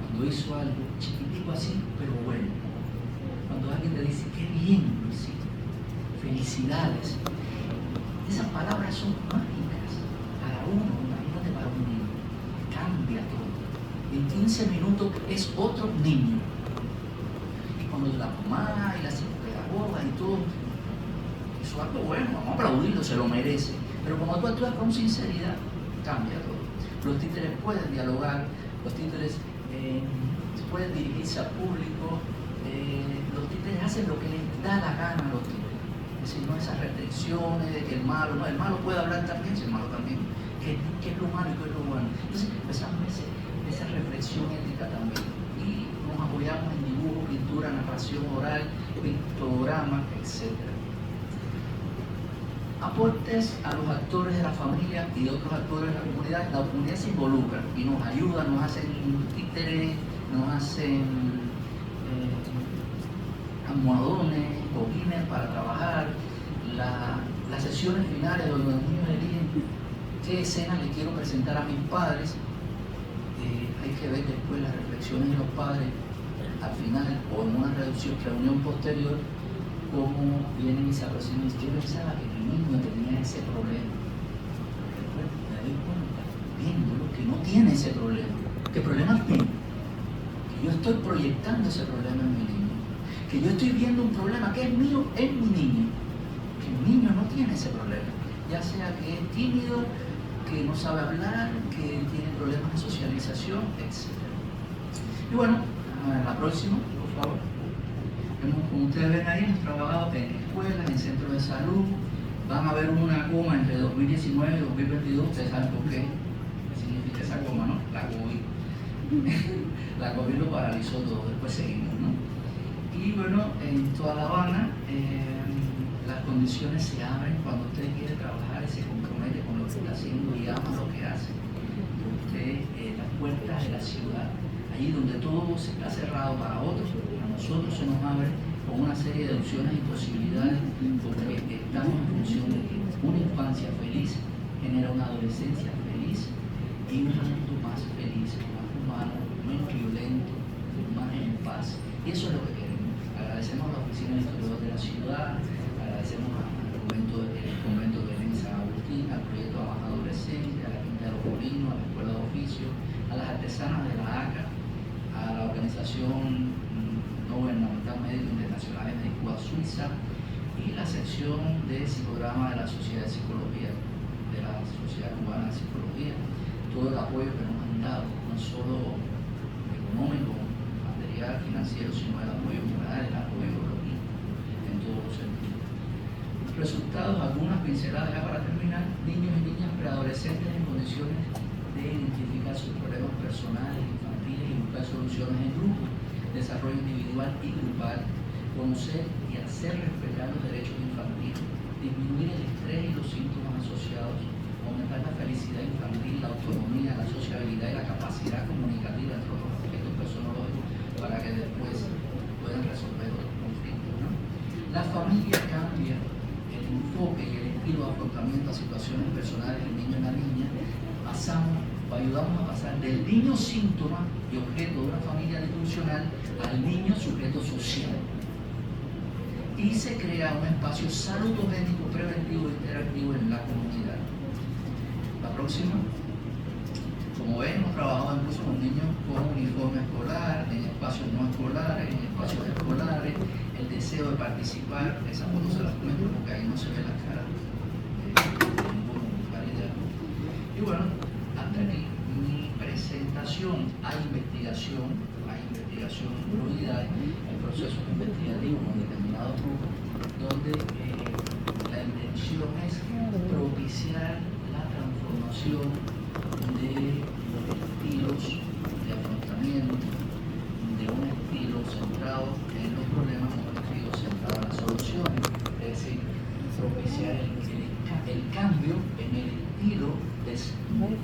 Cuando hizo algo chiquitico así, pero bueno. Cuando alguien te dice, qué bien lo hiciste, felicidades. Esas palabras son mágicas para uno, imagínate para un niño. Cambia todo. En 15 minutos es otro niño. Cuando la mamá y la psicopedagoga y todo, eso es algo bueno, vamos a aplaudirlo, se lo merece. Pero cuando tú actúas con sinceridad, cambia todo. Los títeres pueden dialogar, los títeres pueden dirigirse al público, los títeres hacen lo que les da la gana a los títeres. Es decir, no esas restricciones de que el malo puede hablar también, si el malo también, qué es lo malo y qué es lo bueno. Entonces empezamos esa reflexión ética también. Y nos apoyamos en dibujo, pintura, narrativa. narración oral, pictograma, etc. Aportes a los actores de la familia y de otros actores de la comunidad se involucra y nos ayuda, nos hacen títeres, nos hacen almohadones, cojines para trabajar, las sesiones finales donde los niños eligen qué escena le quiero presentar a mis padres. Hay que ver después las reflexiones de los padres al final o en una reunión posterior cómo vienen y se aproximan. Yo pensaba que mi niño tenía ese problema. Después me doy cuenta, viéndolo, que no tiene ese problema. ¿Qué problema tiene? Que yo estoy proyectando ese problema en mi niño. Que yo estoy viendo un problema que es mío en mi niño. Que mi niño no tiene ese problema. Ya sea que es tímido, que no sabe hablar, que tiene problemas de socialización, etc. Y bueno, la próxima, por favor. Como ustedes ven ahí, hemos trabajado en escuelas, en centros de salud. Van a ver una coma entre 2019 y 2022. Ustedes saben por qué significa esa coma, ¿no? La COVID. La COVID lo paralizó todo, después seguimos, ¿no? Y bueno, en toda La Habana, las condiciones se abren cuando usted quiere trabajar y se compromete con lo que está haciendo y ama lo que hace. Usted, las puertas de la ciudad, allí donde todo se está cerrado para otros, a nosotros se nos abre con una serie de opciones y posibilidades, porque estamos en función de que una infancia feliz genera una adolescencia feliz y un mundo más feliz, más humano, menos violento, más en paz. Y eso es lo que queremos. Agradecemos a la Oficina del Historiador de la Ciudad, agradecemos al convento de Belén San Agustín, al proyecto Más Adolescencia, a la Quinta de los Molinos, a la Escuela de Oficio, a las artesanas de la ACA, a la Organización No Gubernamental Médico Internacional de Cuba, Suiza, y la sección de psicodrama de la Sociedad de Psicología, de la Sociedad Cubana de Psicología, todo el apoyo que nos han dado, no solo económico, material, financiero, sino el apoyo moral, el apoyo en todos los sentidos. Resultados, algunas pinceladas ya para terminar: niños y niñas preadolescentes en condiciones de identificar sus problemas personales, infantiles y buscar soluciones en grupo, desarrollo individual y grupal, conocer y hacer respetar los derechos infantiles, disminuir el estrés y los síntomas asociados, aumentar la felicidad infantil, la autonomía, la sociabilidad y la capacidad comunicativa, entre otros aspectos personológicos, para que después puedan resolver los conflictos, ¿no? La familia cambia el enfoque y el estilo de afrontamiento a situaciones personales del niño y la niña. Ayudamos a pasar del niño síntoma y objeto de una familia disfuncional al niño sujeto social. Y se crea un espacio saludogénico, preventivo e interactivo en la comunidad. La próxima. Como ven, hemos trabajado incluso con niños con uniforme escolar, en espacios no escolares, en espacios escolares, el deseo de participar. Esa foto se las comento porque ahí no se ve la cara de ningún candidato. Y bueno, hasta aquí mi presentación. Hay investigación fluida, hay procesos investigativos con determinados grupos, donde la intención es propiciar la transformación de los estilos de afrontamiento, de un estilo centrado en los problemas, un estilo centrado en las soluciones, es decir, propiciar el cambio en el estilo de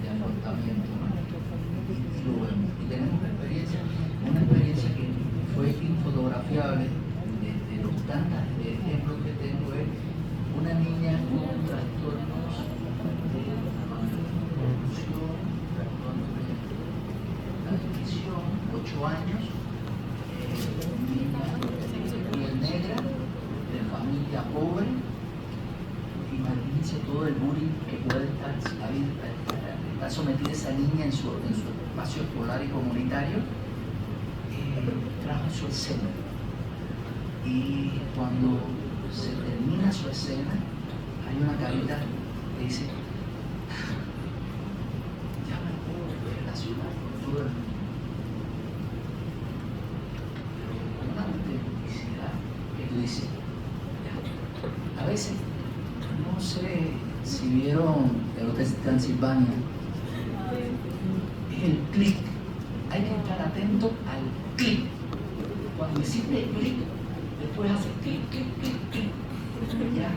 afrontamiento, ¿no? Y lo vemos. Y tenemos una experiencia que fue infotografiable de los tantos ejemplos que tengo. Es una niña con trastornos de confusión, trastornos de adquisición, 8 años, niña de piel negra, de familia pobre. Imagínense todo el bullying que puede estar sometida esa niña en su espacio escolar y comunitario. Trajo su escena, y cuando se termina su escena hay una carita que dice: ya me puedo relacionar con todo el mundo, pero con una autenticidad que tú dices, ya. A veces, no sé si vieron el Hotel Transilvania, es el clic. Hay que estar atento al clic. Cuando simple clic, después hace clic, clic, clic, clic. Ya.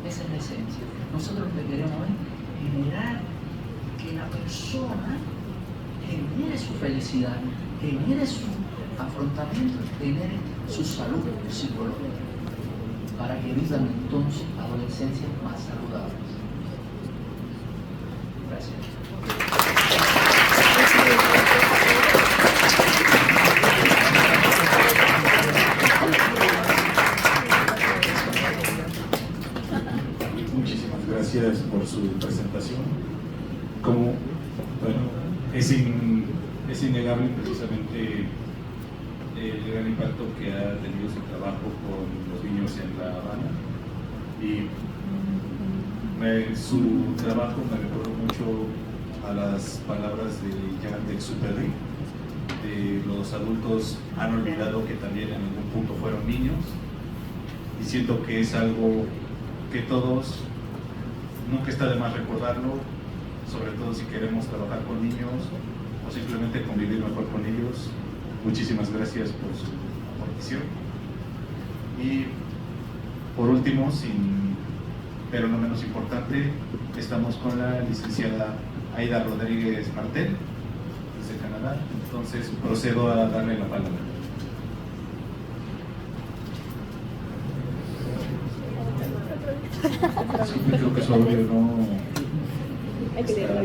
Esa es la esencia. Nosotros lo que queremos es generar que la persona genere su felicidad, genere su afrontamiento, genere su salud psicológica, para que vivan entonces adolescencias más saludables. Gracias. Muchísimas gracias por su presentación. Como, bueno, es innegable precisamente el gran impacto que ha tenido su trabajo con los niños en La Habana, y su trabajo me recordó mucho a las palabras de Jean-Exupéry, de los adultos han olvidado que también en algún punto fueron niños, y siento que es algo que todos, nunca está de más recordarlo, sobre todo si queremos trabajar con niños o simplemente convivir mejor con ellos. Muchísimas gracias por su aportación. Y por último, pero no menos importante, estamos con la licenciada Aida Rodríguez Martel, desde Canadá. Entonces procedo a darle la palabra. Sí, creo que su audio no está.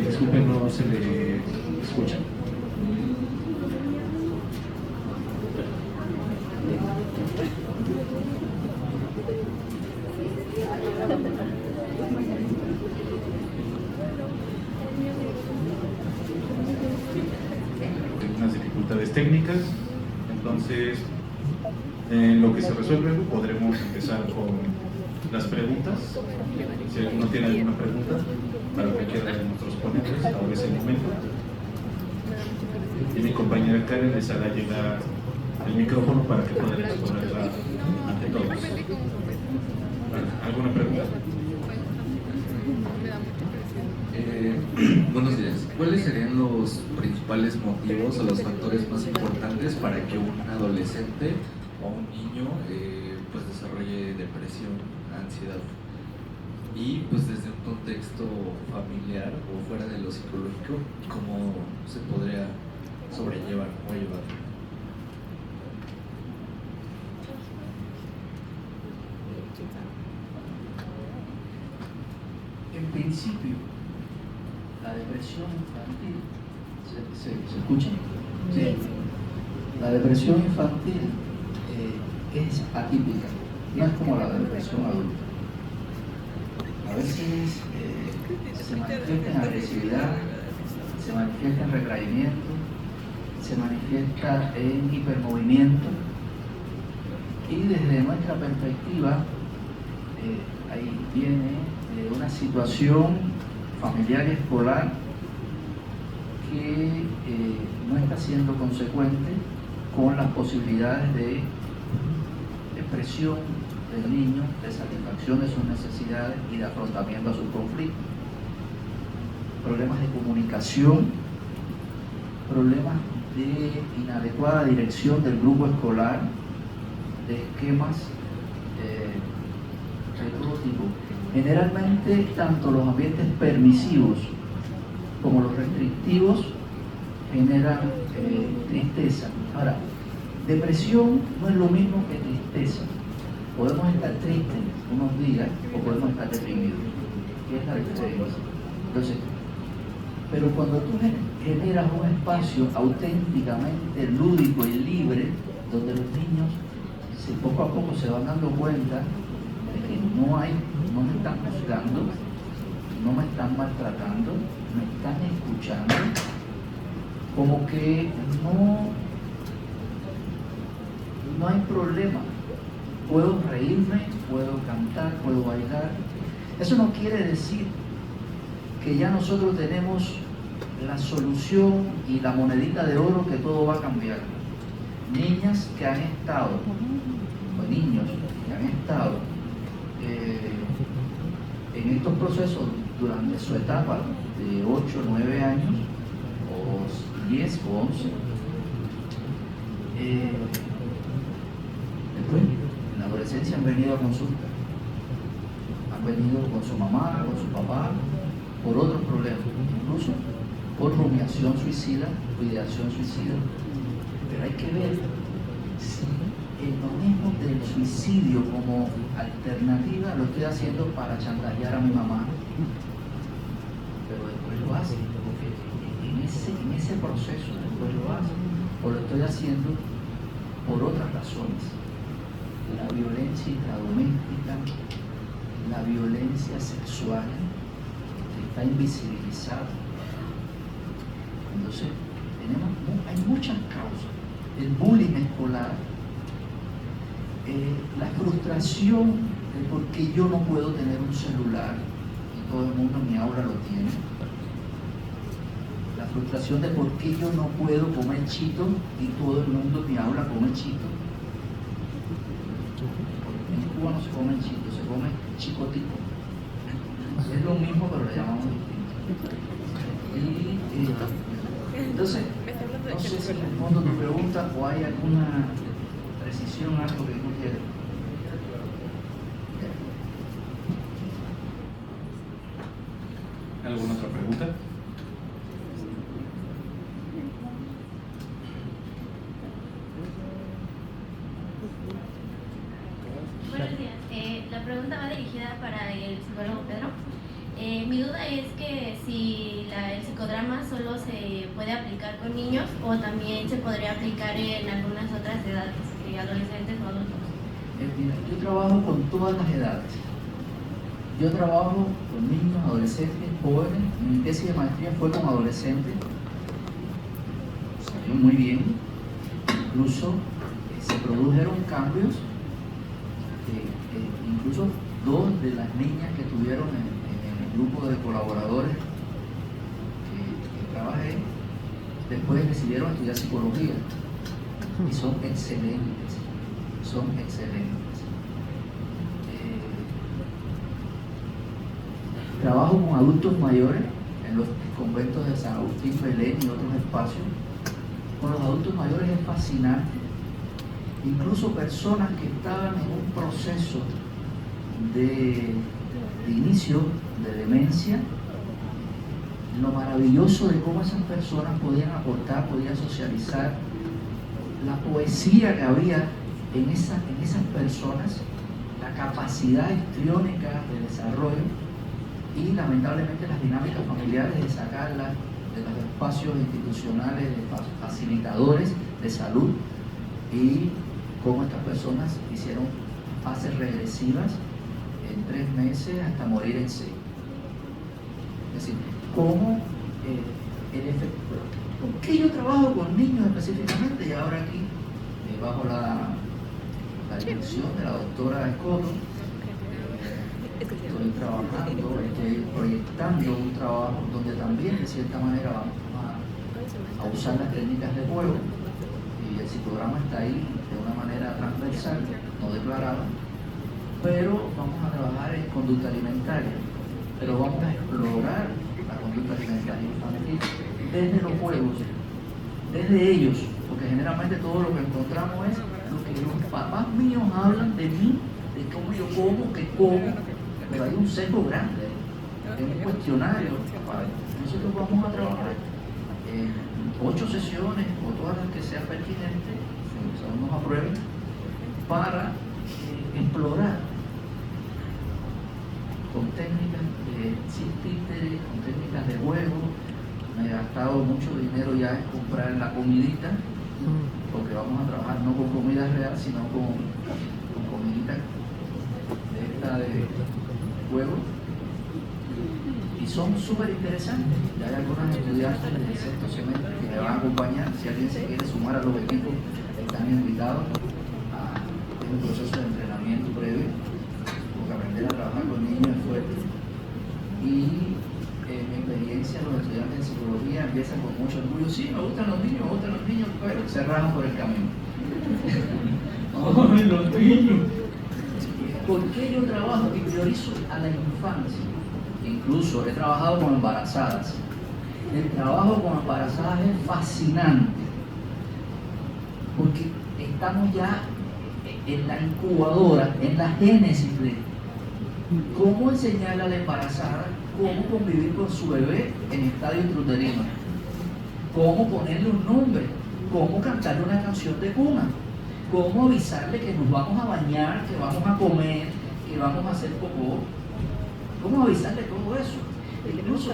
Disculpen, no se le escucha. Unas dificultades técnicas, entonces en lo que se resuelve podremos empezar con las preguntas. Si alguno tiene alguna pregunta para cualquiera de nuestros ponentes, ahora es el momento. Y mi compañera Karen les hará llegar el micrófono para que puedan exponerla ante todos. ¿Alguna pregunta? Buenos días. ¿Cuáles serían los principales motivos o los factores más importantes para que un adolescente o un niño pues desarrolle depresión, ansiedad? Y pues desde un contexto familiar o fuera de lo psicológico, ¿cómo se podría sobrellevar o llevar? En principio, la depresión infantil, ¿se escucha? Sí. La depresión infantil es atípica, no es como la depresión adulta. A veces se manifiesta en agresividad, se manifiesta en retraimiento, se manifiesta en hipermovimiento, y desde nuestra perspectiva ahí viene una situación familiar y escolar que no está siendo consecuente con las posibilidades de expresión del niño, de satisfacción de sus necesidades y de afrontamiento a sus conflictos. Problemas de comunicación, problemas de inadecuada dirección del grupo escolar, de esquemas de todo tipo. Generalmente, tanto los ambientes permisivos como los restrictivos generan tristeza. Ahora, depresión no es lo mismo que tristeza. Podemos estar tristes unos días o podemos estar deprimidos. ¿Qué es la diferencia? Entonces, pero cuando tú generas un espacio auténticamente lúdico y libre, donde los niños poco a poco se van dando cuenta de que no me están juzgando, no me están maltratando, me están escuchando, como que no hay problema. Puedo reírme, puedo cantar, puedo bailar. Eso no quiere decir que ya nosotros tenemos la solución y la monedita de oro que todo va a cambiar. niñas que han estado, o niños que han estado en estos procesos durante su etapa de 8, 9 años, o 10 o 11, después en la adolescencia han venido a consulta, han venido con su mamá, con su papá, por otros problemas, incluso por rumiación suicida, ideación suicida. Pero hay que ver si el manejo del suicidio como alternativa lo estoy haciendo para chantajear a mi mamá, pero después lo hace, porque en ese proceso después lo hace, o lo estoy haciendo por otras razones. La violencia intradoméstica, la violencia sexual está invisibilizada. Entonces, hay muchas causas. El bullying escolar, la frustración de por qué yo no puedo tener un celular y todo el mundo en mi aula lo tiene. La frustración de por qué yo no puedo comer chito y todo el mundo en mi aula come chito. En Cuba no se come chito, se come chicotico. Es lo mismo, pero le llamamos distinto. Entonces, no sé si respondo tu pregunta o hay alguna precisión, algo que tú quieras. ¿Alguna otra pregunta? Buenos días. La pregunta va dirigida para el psicólogo Pedro. Mi duda es que si el psicodrama solo se puede aplicar con niños o también se podría aplicar en algunas otras edades, adolescentes o adultos. Mira, yo trabajo con todas las edades. Yo trabajo con niños, adolescentes, jóvenes. Mi tesis de maestría fue con adolescentes. Salió muy bien. Incluso se produjeron cambios. Incluso 2 de las niñas que tuvieron en el grupo de colaboradores que trabajé, después decidieron estudiar psicología. Y son excelentes. Son excelentes. Trabajo con adultos mayores en los conventos de San Agustín, Belén y otros espacios. Con los adultos mayores es fascinante. Incluso personas que estaban en un proceso de inicio de demencia, lo maravilloso de cómo esas personas podían aportar, podían socializar, la poesía que había en esas personas, la capacidad histriónica de desarrollo y lamentablemente las dinámicas familiares de sacarlas de los espacios institucionales de facilitadores de salud y cómo estas personas hicieron fases regresivas en 3 meses hasta morir en 6. Es decir, cómo el efecto. ¿Por qué yo trabajo con niños específicamente? Y ahora aquí, bajo la dirección de la doctora Escoto, estoy trabajando, estoy proyectando un trabajo donde también de cierta manera vamos a usar las técnicas de juego y el psicograma está ahí de una manera transversal, no declarada, pero vamos a trabajar en conducta alimentaria, pero vamos a explorar la conducta alimentaria infantil desde los juegos, desde ellos, porque generalmente todo lo que encontramos es lo que los papás míos hablan de mí, de cómo yo como, qué como, pero hay un sesgo grande, es un cuestionario. Nosotros vamos a trabajar en 8 sesiones o todas las que sean pertinentes, según nos aprueben, para explorar con técnicas de títeres, con técnicas de juego. Me he gastado mucho dinero ya en comprar la comidita, porque vamos a trabajar no con comida real, sino con comidita de esta de juego. Y son súper interesantes. Ya hay algunas estudiantes del sexto semestre que me van a acompañar. Si alguien se quiere sumar a los equipos, están invitados a un proceso de entrenamiento previo, porque aprender a trabajar con niños es fuerte. Y mi experiencia, los estudiantes de psicología empiezan con mucho orgullo. Sí, me gustan los niños, pero se rajan por el camino. los niños. ¿Por qué yo trabajo y priorizo a la infancia? Incluso he trabajado con embarazadas. El trabajo con embarazadas es fascinante, porque estamos ya en la incubadora, en la génesis de cómo enseñarle a la embarazada cómo convivir con su bebé en estadio intrauterino, cómo ponerle un nombre, cómo cantarle una canción de cuna, cómo avisarle que nos vamos a bañar, que vamos a comer, que vamos a hacer popó, cómo avisarle todo eso. Incluso,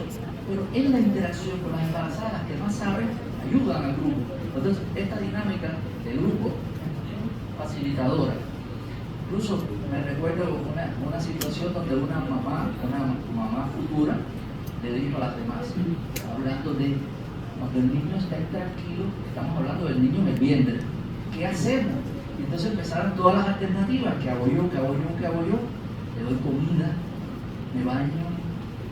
pero en la interacción con las embarazadas que más saben, ayudan al grupo. Entonces, esta dinámica de grupo facilitadora. Incluso me recuerdo una situación donde una mamá futura le dijo a las demás, hablando de cuando el niño está intranquilo, estamos hablando del niño en el vientre, ¿qué hacemos? Y entonces empezaron todas las alternativas, ¿qué hago yo? ¿Qué hago yo? ¿Qué hago yo? Le doy comida, me baño,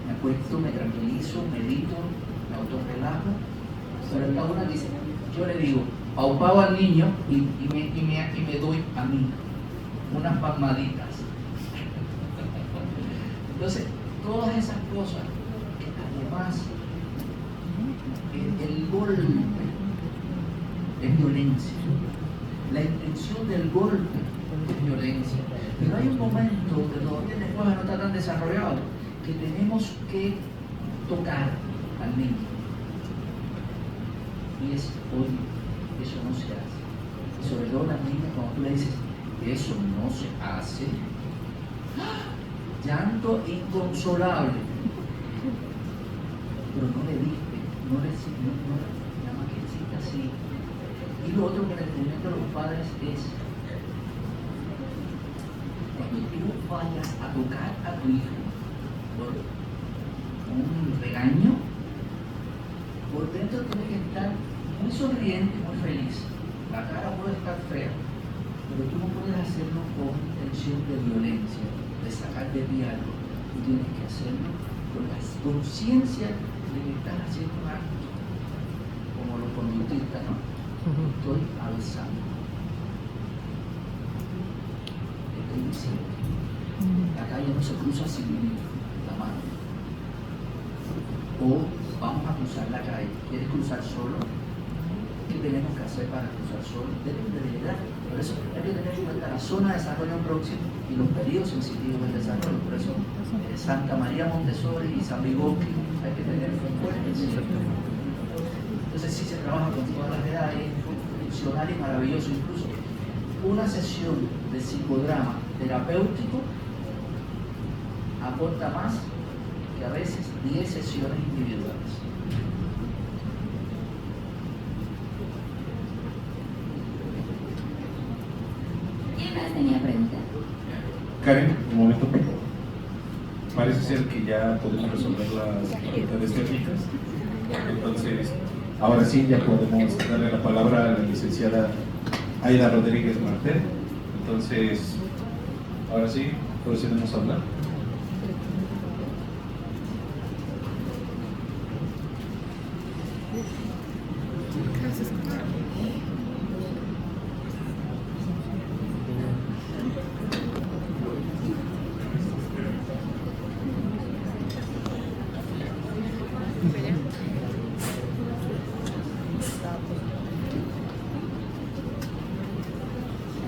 me acuesto, me tranquilizo, medito, me autorrelajo. Pero esta una dice, yo le digo, paupao al niño y me doy a mí unas palmaditas. Entonces, todas esas cosas que además el golpe es violencia. La intención del golpe es violencia. Pero hay un momento donde el lenguaje no está tan desarrollado que tenemos que tocar al niño. Y es, oye, eso no se hace. Y sobre todo las niñas, cuando tú le dices, eso no se hace, ¡ah! Llanto inconsolable. Pero no le diste, no le nada más que existe así. Y lo otro que el entendimiento de los padres es, cuando tú vayas a tocar a tu hijo por un regaño, por dentro tiene que estar muy sonriente, muy feliz. La cara puede estar fea, pero tú no puedes hacerlo con intención de violencia, de sacar de ti algo. Tú tienes que hacerlo con la conciencia de que estás haciendo un acto, como los conductistas, ¿no? Estoy avisando. Estoy diciendo. La calle no se cruza sin la mano. O vamos a cruzar la calle. ¿Quieres cruzar solo? ¿Qué tenemos que hacer para cruzar solo? Depende de la edad. Por eso hay que tener en cuenta la zona de desarrollo próximo y los periodos sensitivos del desarrollo. Por eso Santa María Montessori y San Vigoschi hay que tener en cuenta. Entonces sí se trabaja con todas las edades, funcional y maravilloso. Incluso una sesión de psicodrama terapéutico aporta más que a veces 10 sesiones individuales. ¿Quién más tenía pregunta? Karen, un momento, por favor. Parece ser que ya podemos resolver las preguntas técnicas. Entonces, ahora sí, ya podemos darle la palabra a la licenciada Aida Rodríguez Martel. Entonces, ahora sí, procedemos a hablar.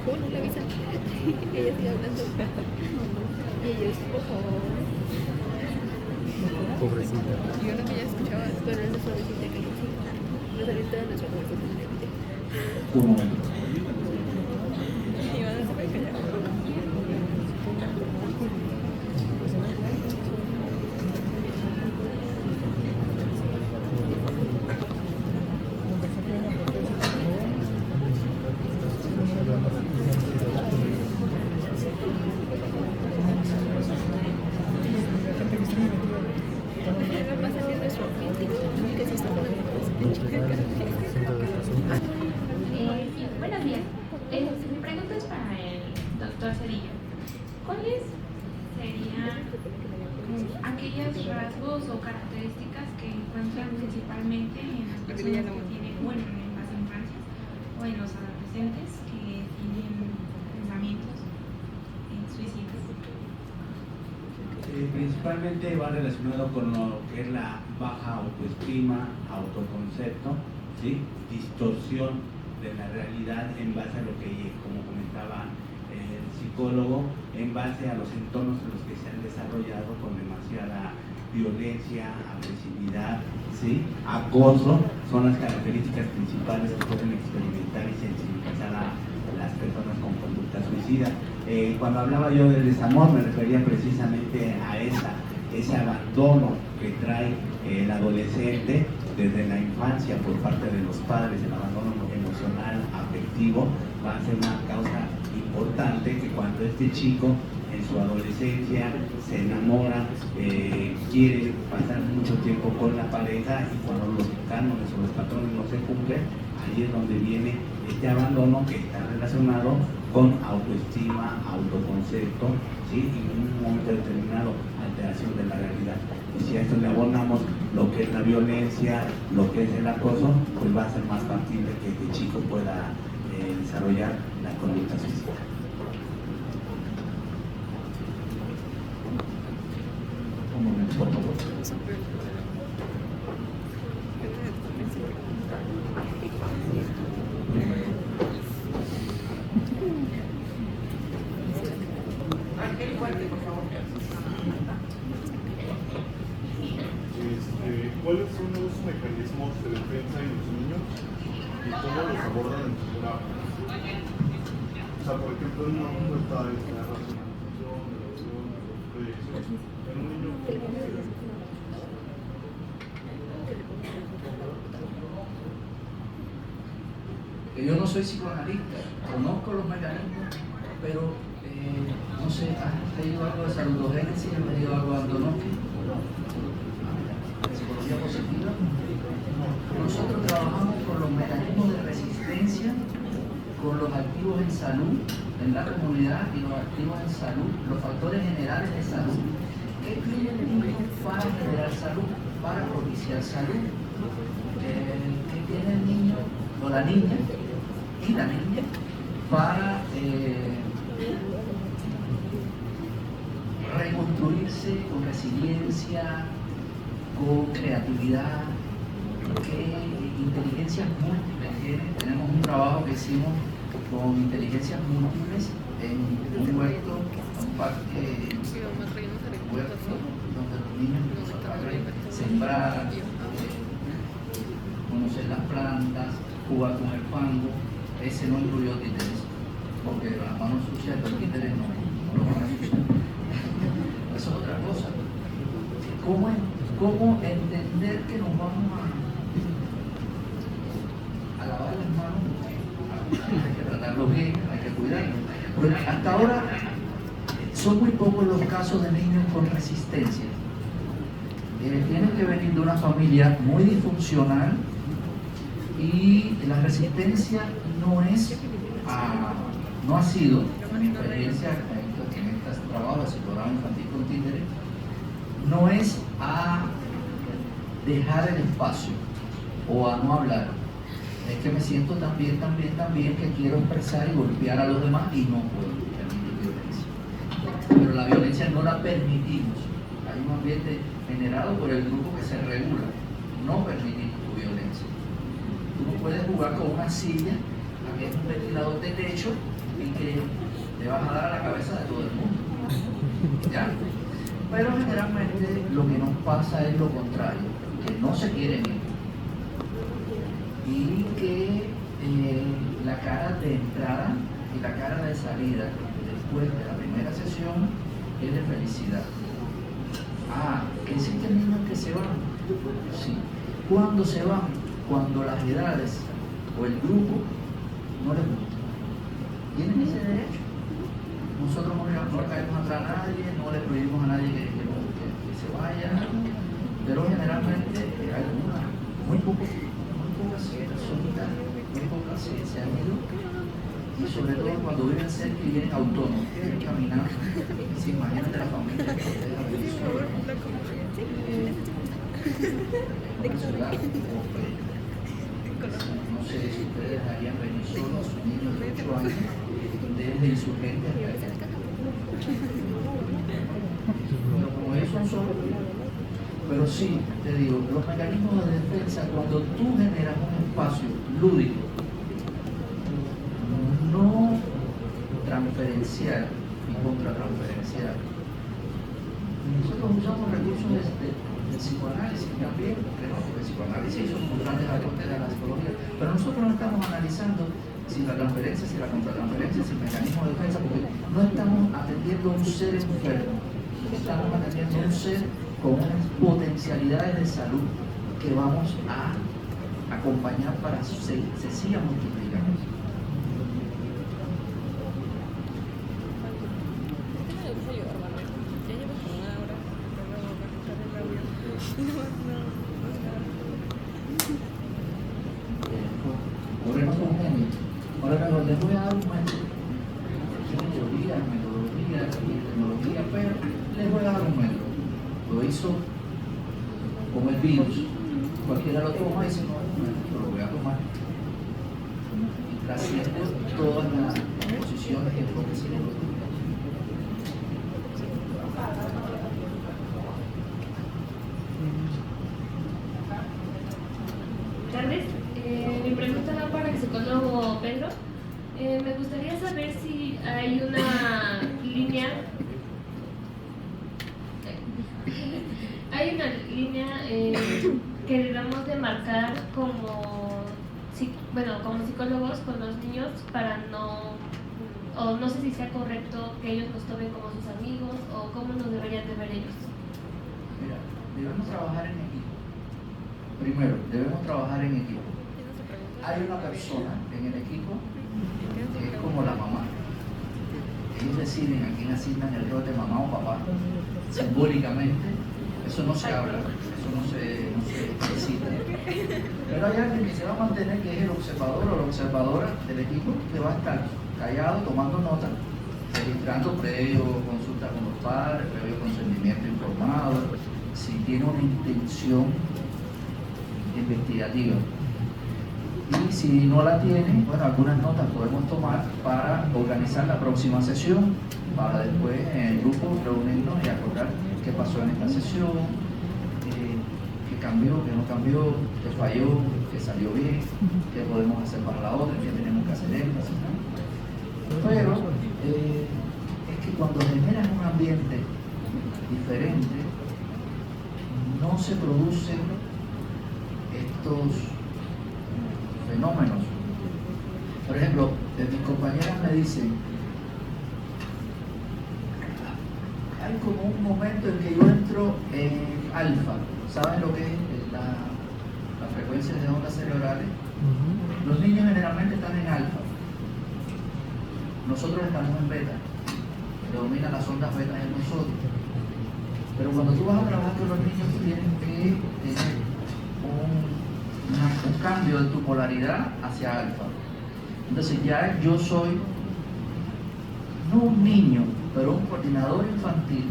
Bueno, la avisa. Ella sigue hablando. Y ellos, por favor. Pobrecita. Yo no me escuchaba, pero es suavecita que no salió toda nuestra conversación en el video. Un momento. Y van a saber callar. Buenos días. Mi pregunta es para el doctor Cedillo. ¿Cuáles serían aquellos rasgos o características que encuentran principalmente en las personas que tienen, bueno, en las infancias o en los adolescentes que tienen pensamientos principalmente va relacionado con lo que es la baja autoestima, autoconcepto, ¿sí? Distorsión de la realidad en base a lo que, como comentaba el psicólogo, en base a los entornos en los que se han desarrollado con demasiada violencia, agresividad, ¿sí? Acoso, son las características principales que pueden experimentar y sensibilizar a las personas con conducta suicida. Cuando hablaba yo del desamor, me refería precisamente a ese abandono que trae el adolescente desde la infancia por parte de los padres. El abandono emocional, afectivo, va a ser una causa importante que cuando este chico en su adolescencia se enamora, quiere pasar mucho tiempo con la pareja, y cuando los cánones o los patrones no se cumplen, ahí es donde viene este abandono que está relacionado con autoestima, autoconcepto, ¿sí? Y en un momento determinado alteración de la realidad. Y si a esto le abonamos lo que es la violencia, lo que es el acoso, pues va a ser más factible que este chico pueda desarrollar la conducta suicida. Un momento, por favor. ¿Cuáles son los mecanismos de defensa en los niños y cómo los abordan en su terapia? O sea, por ejemplo, en una mujer está la racionalización, la evaluación, la proyección. En un niño, ¿cómo se ve? Yo no soy psicoanalista, conozco los mecanismos, pero no sé, ¿has leído algo de saludogénesis? ¿Has leído algo de Andonovsky? ¿De psicología positiva? Nosotros trabajamos con los mecanismos de resistencia, con los activos en salud, en la comunidad, y los activos en salud, los factores generales de salud. ¿Qué tiene el niño para generar salud, para propiciar salud? ¿Qué tiene el niño o la niña y la niña para reconstruirse con resiliencia, con creatividad? ¿Qué inteligencias múltiples tienen? Tenemos un trabajo que hicimos con inteligencias múltiples en un huerto, un parque, huerto, donde los niños pueden sembrar, conocer las plantas, jugar con el fango. Ese no incluyó títeres, porque las manos sucias de los títeres no lo van a ensuciar. Eso es otra cosa. ¿Cómo entender que nos vamos a lavar las manos? Hay que tratarlos bien, hay que cuidarlos. Pero hasta ahora son muy pocos los casos de niños con resistencia. Tienen que venir de una familia muy disfuncional, y la resistencia no ha sido, en mi experiencia en este trabajo de psicograma infantil con títeres, no es a dejar el espacio o a no hablar. Es que me siento también que quiero expresar y golpear a los demás y no puedo permitir violencia. Pero la violencia no la permitimos. Hay un ambiente generado por el grupo que se regula. No permitimos tu violencia. Tú no puedes jugar con una silla, que es un ventilador de techo, y que le vas a dar a la cabeza de todo el mundo. ¿Ya? Pero generalmente lo que nos pasa es lo contrario, que no se quieren ir. Y que la cara de entrada y la cara de salida después de la primera sesión es de felicidad. ¿Que existen niños que se van? Sí. ¿Cuándo se van? Cuando las edades o el grupo no les gusta. Tienen ese derecho. Nosotros no caemos atrás a nadie, no le prohibimos a nadie que se vaya, pero generalmente hay muy pocas personitas, muy pocas se han ido, y sobre todo cuando viven cerca y vienen autónomos, vienen caminando. Si imagínate la familia que deja vivir sola, en una ciudad, no sé si ustedes dejarían venir solos a sus niños de 8 años desde Insurgentes hasta acá. Pero como ellos son solos, pero sí, te digo, los mecanismos de defensa, cuando tú generas un espacio lúdico, no transferencial y contratransferencial, nosotros usamos recursos del psicoanálisis también, creo que el psicoanálisis hizo como grandes aportes a la psicología, pero nosotros no estamos analizando si la transferencia, si la contratransferencia, si el mecanismo de defensa, porque no estamos atendiendo a un ser enfermo, estamos atendiendo a un ser con unas potencialidades de salud que vamos a acompañar para que se siga multiplicando. Ahora les voy a dar un método. Metodología y tecnología, pero les voy a dar un método. Lo hizo como el virus. Cualquiera lo toma y dice, no, lo voy a tomar. Y trasciende todas las posiciones y enfoques psicológicos. Mi pregunta va para el psicólogo Pedro. Me gustaría saber si hay una línea que debamos de marcar como psicólogos con los niños para no sé si sea correcto que ellos nos tomen como sus amigos o cómo nos deberían de ver ellos. Mira, debemos trabajar en equipo. Primero, debemos trabajar en equipo. Hay una persona en el equipo que es como la mamá. Ellos deciden a quién asignan el rol de mamá o papá, simbólicamente. Eso no se habla, eso no se decide. Pero hay alguien que se va a mantener, que es el observador o la observadora del equipo, que va a estar callado, tomando nota, registrando previo consulta con los padres, previo consentimiento informado, si tiene una intención investigativa. Y si no la tiene, bueno, algunas notas podemos tomar para organizar la próxima sesión, para después en el grupo reunirnos y acordar qué pasó en esta sesión, qué cambió, qué no cambió, qué falló, qué salió bien, qué podemos hacer para la otra, qué tenemos que hacer énfasis, ¿no? Pero es que cuando generas un ambiente diferente, no se producen estos fenómenos. Por ejemplo, mis compañeras me dicen, hay como un momento en que yo entro en alfa. ¿Saben lo que es las frecuencias de ondas cerebrales? Los niños generalmente están en alfa. Nosotros estamos en beta. Predominan las ondas beta en nosotros. Pero cuando tú vas a trabajar con los niños, tú tienes que tener un cambio de tu polaridad hacia alfa. Entonces ya yo soy no un niño, pero un coordinador infantil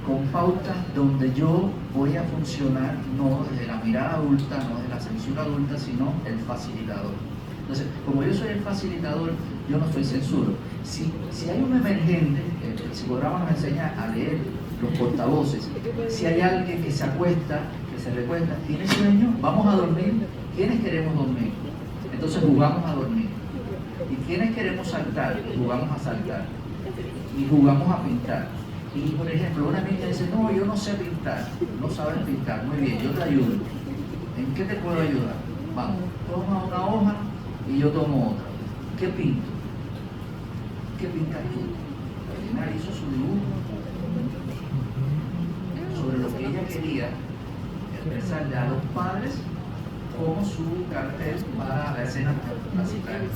con pautas donde yo voy a funcionar no desde la mirada adulta, no desde la censura adulta, sino el facilitador. Entonces, como yo soy el facilitador, yo no soy censuro. Si hay un emergente, el psicograma nos enseña a leer los portavoces. Si hay alguien que se acuesta, que se recuesta, ¿tiene sueño? Vamos a dormir. ¿Quiénes queremos dormir? Entonces jugamos a dormir. ¿Y quiénes queremos saltar? Jugamos a saltar. Y jugamos a pintar. Y por ejemplo, una niña dice, no, yo no sé pintar. No sabes pintar. Muy bien, yo te ayudo. ¿En qué te puedo ayudar? Vamos, toma una hoja y yo tomo otra. ¿Qué pinto? ¿Qué pintas tú? Al final hizo su dibujo sobre lo que ella quería expresarle a los padres como su cartel para la escena,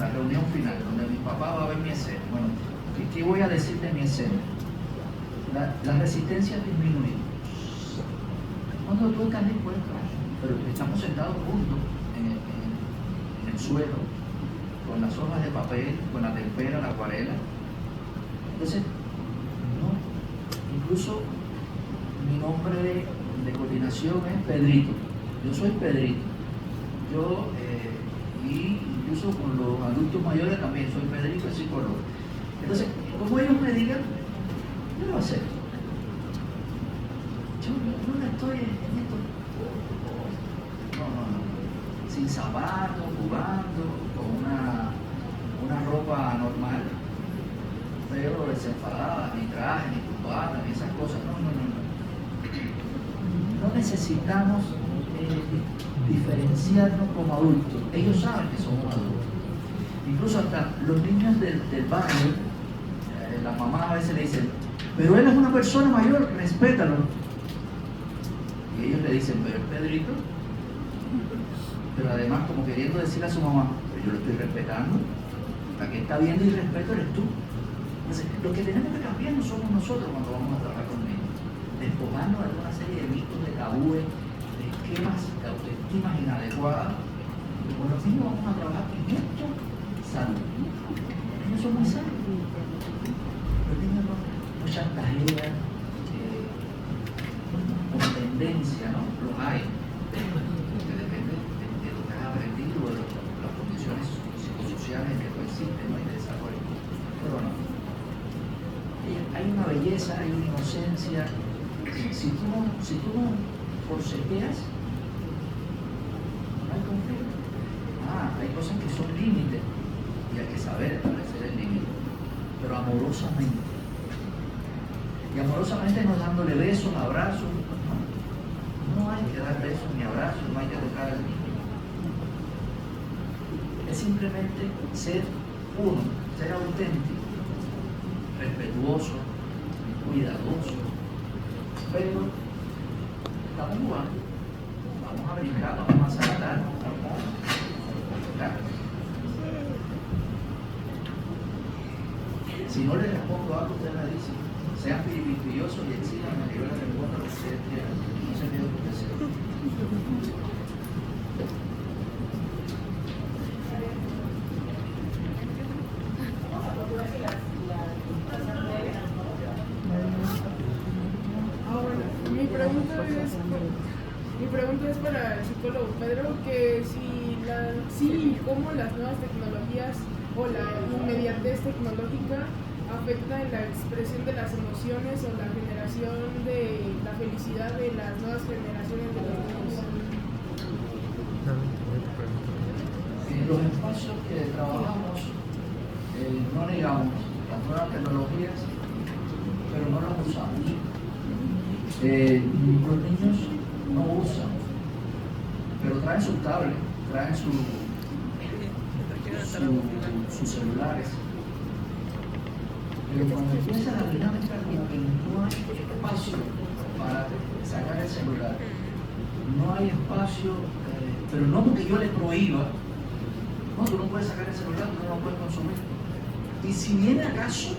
la reunión final, donde mi papá va a ver mi escena. Bueno, ¿qué voy a decir de mi escena? La resistencia disminuye. Cuando tú estás dispuesto, pero estamos sentados juntos en el suelo, con las hojas de papel, con la tempera, la acuarela. Entonces, no, incluso mi nombre de coordinación es Pedrito. Yo soy Pedrito. Y incluso con los adultos mayores también soy Pedrito, el psicólogo. Entonces, como ellos me digan, yo lo acepto. Yo no estoy en esto. No. Sin zapatos, jugando, con una ropa normal, pero desenfadada, ni traje, ni turbana, ni esas cosas. No. No necesitamos diferenciarnos como adultos. Ellos saben que somos adultos. Incluso hasta los niños del barrio, las mamás a veces le dicen, pero él es una persona mayor, respétalo. Y ellos le dicen, pero es Pedrito. Pero además como queriendo decirle a su mamá, pero yo lo estoy respetando. La que está viendo y respeto eres tú. Entonces, lo que tenemos que cambiar no somos nosotros cuando vamos a trabajar con niños. Despojarnos de una serie de mitos, de tabúes, de esquemas, de autoestimas inadecuadas. Y con los niños vamos a trabajar primero salud. Los niños son muy sanos. Los niños no chantajean con tendencia, ¿no? Los hay. Que depende de lo que has aprendido, de las condiciones psicosociales en que tú existes, ¿no? Y de desarrollo. Pero no. Hay una belleza, hay una inocencia. Si tú no forcejeas, no hay conflicto. Hay cosas que son límites y hay que saber establecer el límite, pero amorosamente. Y amorosamente no dándole besos, abrazos. No hay que dar besos ni abrazos, no hay que tocar al niño. Es simplemente ser uno, ser auténtico, respetuoso, cuidadoso. Pero estamos jugando, vamos a brincar, vamos a saltar, vamos a tocar. Si no le respondo algo, ustedes me dicen, sean piripipillosos y exijan que yo les responda lo que ustedes quieran. No se quede por decir. Mi pregunta es para el psicólogo Pedro, que si y cómo las nuevas tecnologías o la inmediatez tecnológica afecta en la expresión de las emociones o la generación de la felicidad de las nuevas generaciones de los niños. En los espacios que trabajamos no negamos las nuevas tecnologías, pero no las usamos. Los niños no usan, pero traen sus tablets, traen sus celulares. Pero cuando empiezas a dinámica, como que no hay espacio para sacar el celular, no hay espacio, pero no porque yo le prohíba, no, tú no puedes sacar el celular, tú no lo puedes consumir. Y si viene acaso,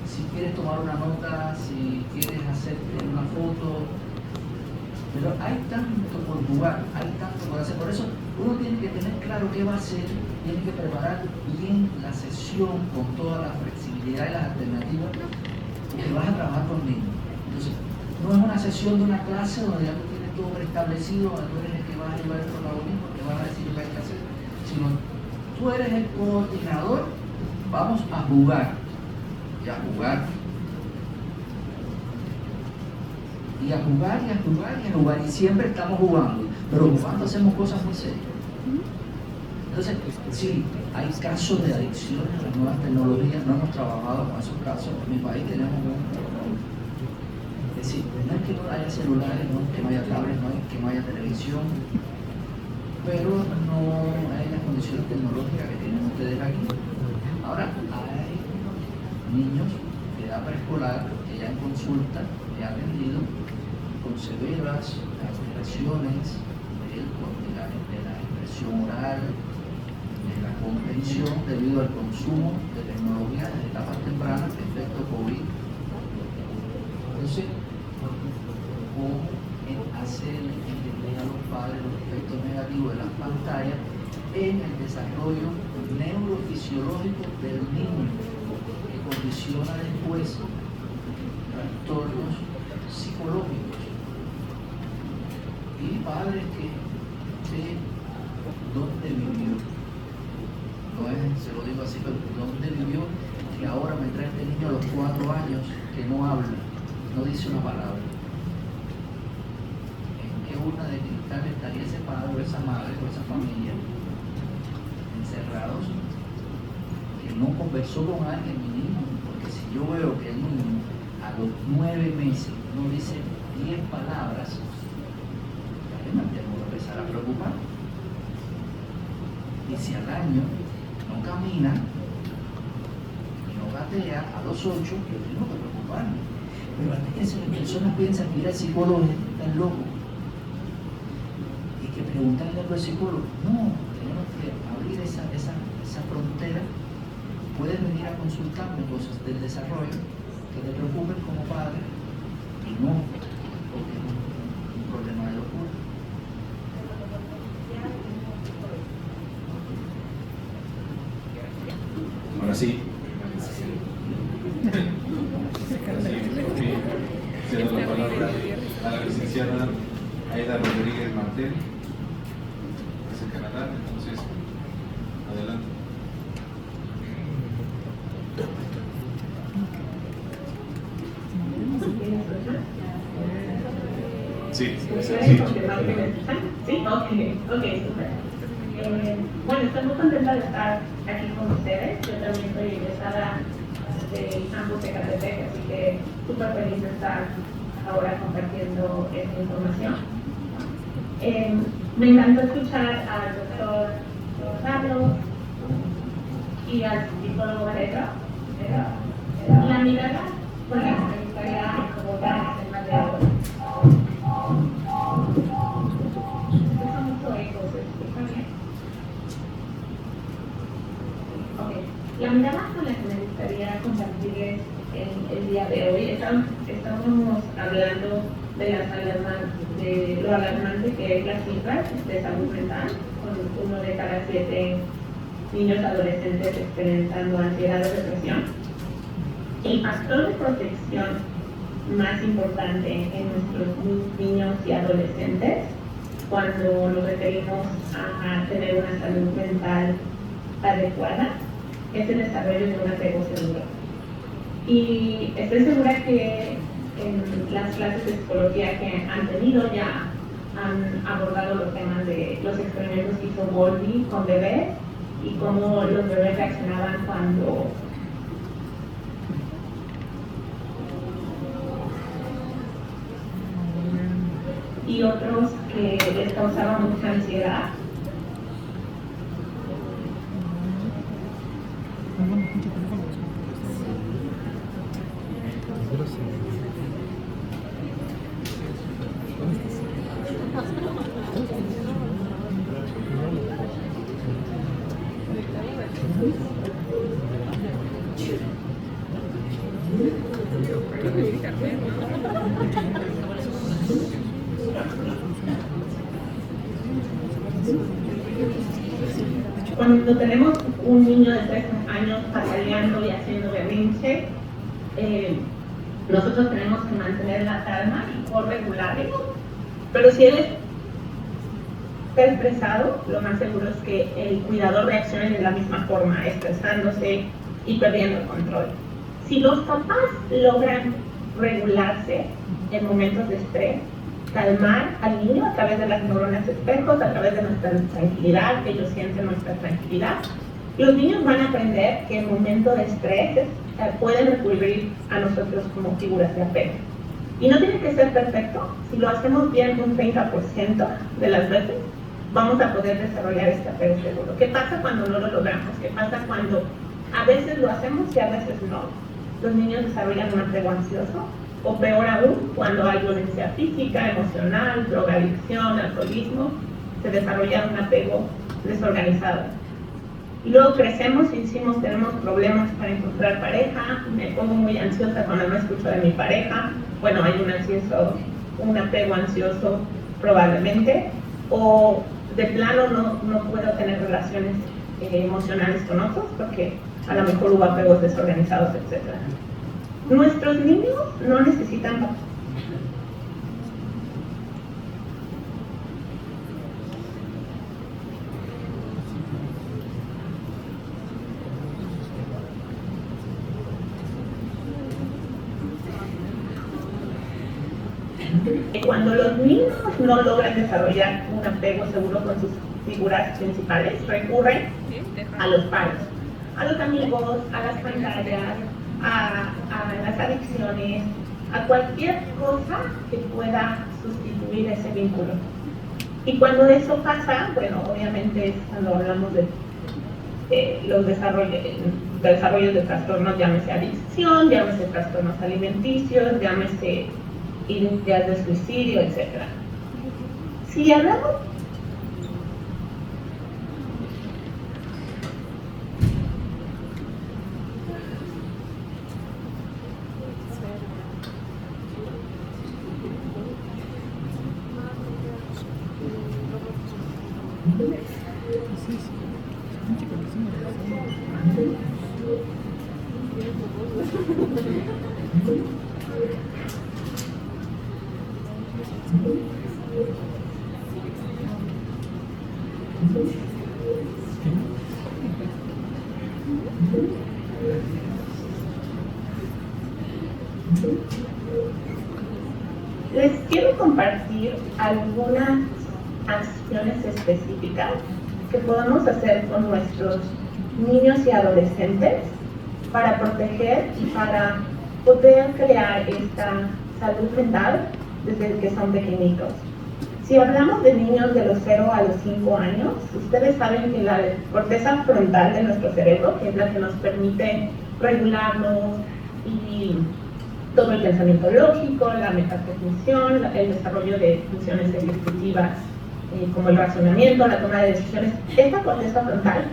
si quieres tomar una nota, si quieres hacerte una foto, pero hay tanto por jugar, hay tanto por hacer. Por eso uno tiene que tener claro qué va a hacer, tiene que preparar bien la sesión con toda la flexibilidad y las alternativas, porque vas a trabajar con niños. Entonces, no es una sesión de una clase donde ya tú tienes todo preestablecido, donde tú eres el que va a llevar el protagonismo, que van a decir lo que hay que hacer, sino tú eres el coordinador, vamos a jugar. Y a jugar. Y a jugar, y a jugar, y a jugar. Y siempre estamos jugando. Pero jugando hacemos cosas muy serias. Entonces, sí, hay casos de adicción a las nuevas tecnologías. No hemos trabajado con esos casos. En mi país tenemos un... Es decir, no es que no haya celulares, no es que no haya tablets, no es que no haya televisión. Pero no hay las condiciones tecnológicas que tienen ustedes aquí. Ahora, hay niños de edad preescolar que ya en consulta he atendido con severas alteraciones de la expresión oral, de la comprensión debido al consumo de tecnología desde etapas tempranas, efecto COVID. Entonces, ¿cómo hacer entender a los padres los efectos negativos de las pantallas en el desarrollo neurofisiológico del niño, que condiciona después trastornos psicológicos? Y padres que de dónde vivió, no es, se lo digo así, pero ¿dónde vivió que ahora me trae este niño a los 4 años que no habla, no dice una palabra? ¿En qué urna de cristal estaría ese padre o esa madre o esa familia encerrados que no conversó con alguien, mi niño? Porque si yo veo que el niño a los 9 meses no dice 10 palabras, me tengo que empezar a preocupar. Y si al año no camina y no gatea, a los 8, yo tengo que preocuparme. Pero a veces las personas piensan que ir al psicólogo es loco. Y que preguntarle al psicólogo, no, tenemos que abrir esa frontera. Puedes venir a consultarme cosas del desarrollo que te preocupen como padre y no porque es un problema de locura. Ahora sí. Cedo la palabra a la licenciada Aida Rodríguez Martel, que es de Canadá. Entonces, adelante. Sí, sí. Sí, ok, súper. Bueno, estoy muy contenta de estar aquí con ustedes. Yo también soy egresada del campus de Catepec, así que súper feliz de estar ahora compartiendo esta información. Me encantó escuchar al doctor Carlos y al psicólogo Pedro. La mirada con la que me gustaría abordar el tema de ahora. Escucho mucho eco, ¿se escucha bien? Ok. La mirada con la que me gustaría compartirles el día de hoy, estamos hablando de lo alarmante que es las cifras de salud mental, con 1 de cada 7 niños adolescentes experimentando ansiedad o depresión. El factor de protección más importante en nuestros niños y adolescentes cuando nos referimos a tener una salud mental adecuada es el desarrollo de un apego seguro. Y estoy segura que en las clases de psicología que han tenido ya han abordado los temas de los experimentos que hizo Bowlby con bebés y cómo los bebés reaccionaban cuando y otros que les causaban mucha ansiedad. Cuando tenemos un niño de 3 años pataleando y haciendo berrinche, nosotros tenemos que mantener la calma y por regularlo. Pero si él está estresado, lo más seguro es que el cuidador reaccione de la misma forma, estresándose y perdiendo el control. Si los papás logran regularse en momentos de estrés, calmar al niño a través de las neuronas espejos, a través de nuestra tranquilidad, que ellos sienten nuestra tranquilidad, los niños van a aprender que en momentos de estrés pueden recurrir a nosotros como figuras de apego. Y no tiene que ser perfecto. Si lo hacemos bien un 30% de las veces, vamos a poder desarrollar este apego seguro. ¿Qué pasa cuando no lo logramos? ¿Qué pasa cuando a veces lo hacemos y a veces no? Los niños desarrollan un apego ansioso, o peor aún, cuando hay violencia física, emocional, drogadicción, alcoholismo, se desarrolla un apego desorganizado. Y luego crecemos y tenemos problemas para encontrar pareja, me pongo muy ansiosa cuando no escucho de mi pareja, bueno, hay un apego ansioso probablemente, o de plano no puedo tener relaciones emocionales con otros porque a lo mejor hubo apegos desorganizados, etc. Nuestros niños no necesitan Cuando los niños no logran desarrollar un apego seguro con sus figuras principales, recurren a los paros, a los amigos, a las pantallas, a las adicciones, a cualquier cosa que pueda sustituir ese vínculo. Y cuando eso pasa, bueno, obviamente es cuando hablamos de los desarrollos de trastornos, llámese adicción, llámese trastornos alimenticios, llámese ideas de suicidio, etc. Si hablamos les quiero compartir algunas acciones específicas que podemos hacer con nuestros niños y adolescentes para proteger y para poder crear esta salud mental desde que son pequeñitos. Si hablamos de niños de los 0 a los 5 años, ustedes saben que la corteza frontal de nuestro cerebro, que es la que nos permite regularnos y todo el pensamiento lógico, la metacognición, el desarrollo de funciones ejecutivas como el razonamiento, la toma de decisiones, esta corteza frontal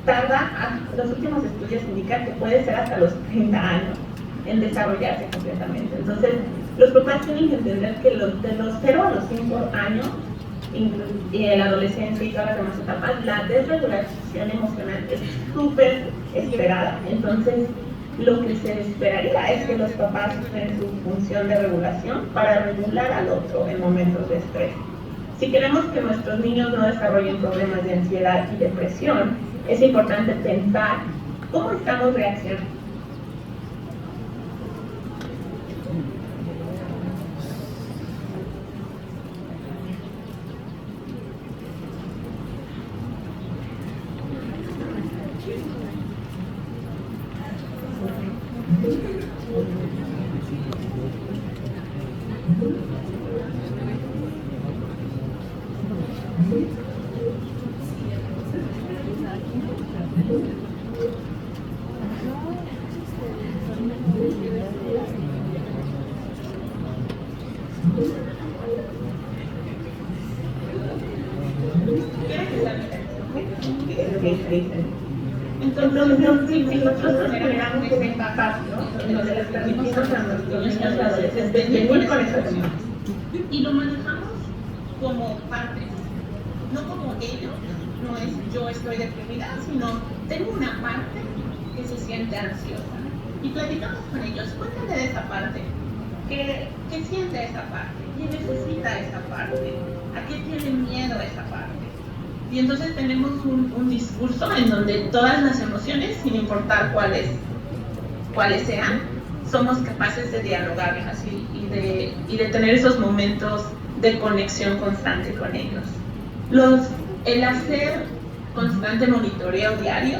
tarda, los últimos estudios indican que puede ser hasta los 30 años en desarrollarse completamente. Entonces, los papás tienen que entender que de los 0 a los 5 años, y en la adolescencia y todas las demás etapas, la desregulación emocional es súper esperada. Entonces, lo que se esperaría es que los papás usen su función de regulación para regular al otro en momentos de estrés. Si queremos que nuestros niños no desarrollen problemas de ansiedad y depresión, es importante pensar cómo estamos reaccionando. Entonces, si nosotros generamos ese espacio en donde les permitimos a nuestros niños y adolescentes venir con esas emociones y lo manejamos como partes, no como ellos, no es yo estoy deprimida, sino tengo una parte que se siente ansiosa y platicamos con ellos, cuéntame de esa parte, ¿qué siente esa parte? ¿Qué necesita esa parte? ¿A qué tiene miedo esa parte? Y entonces tenemos un discurso en donde todas las emociones, sin importar cuáles sean, somos capaces de dialogarlas y de tener esos momentos de conexión constante con ellos. El hacer constante monitoreo diario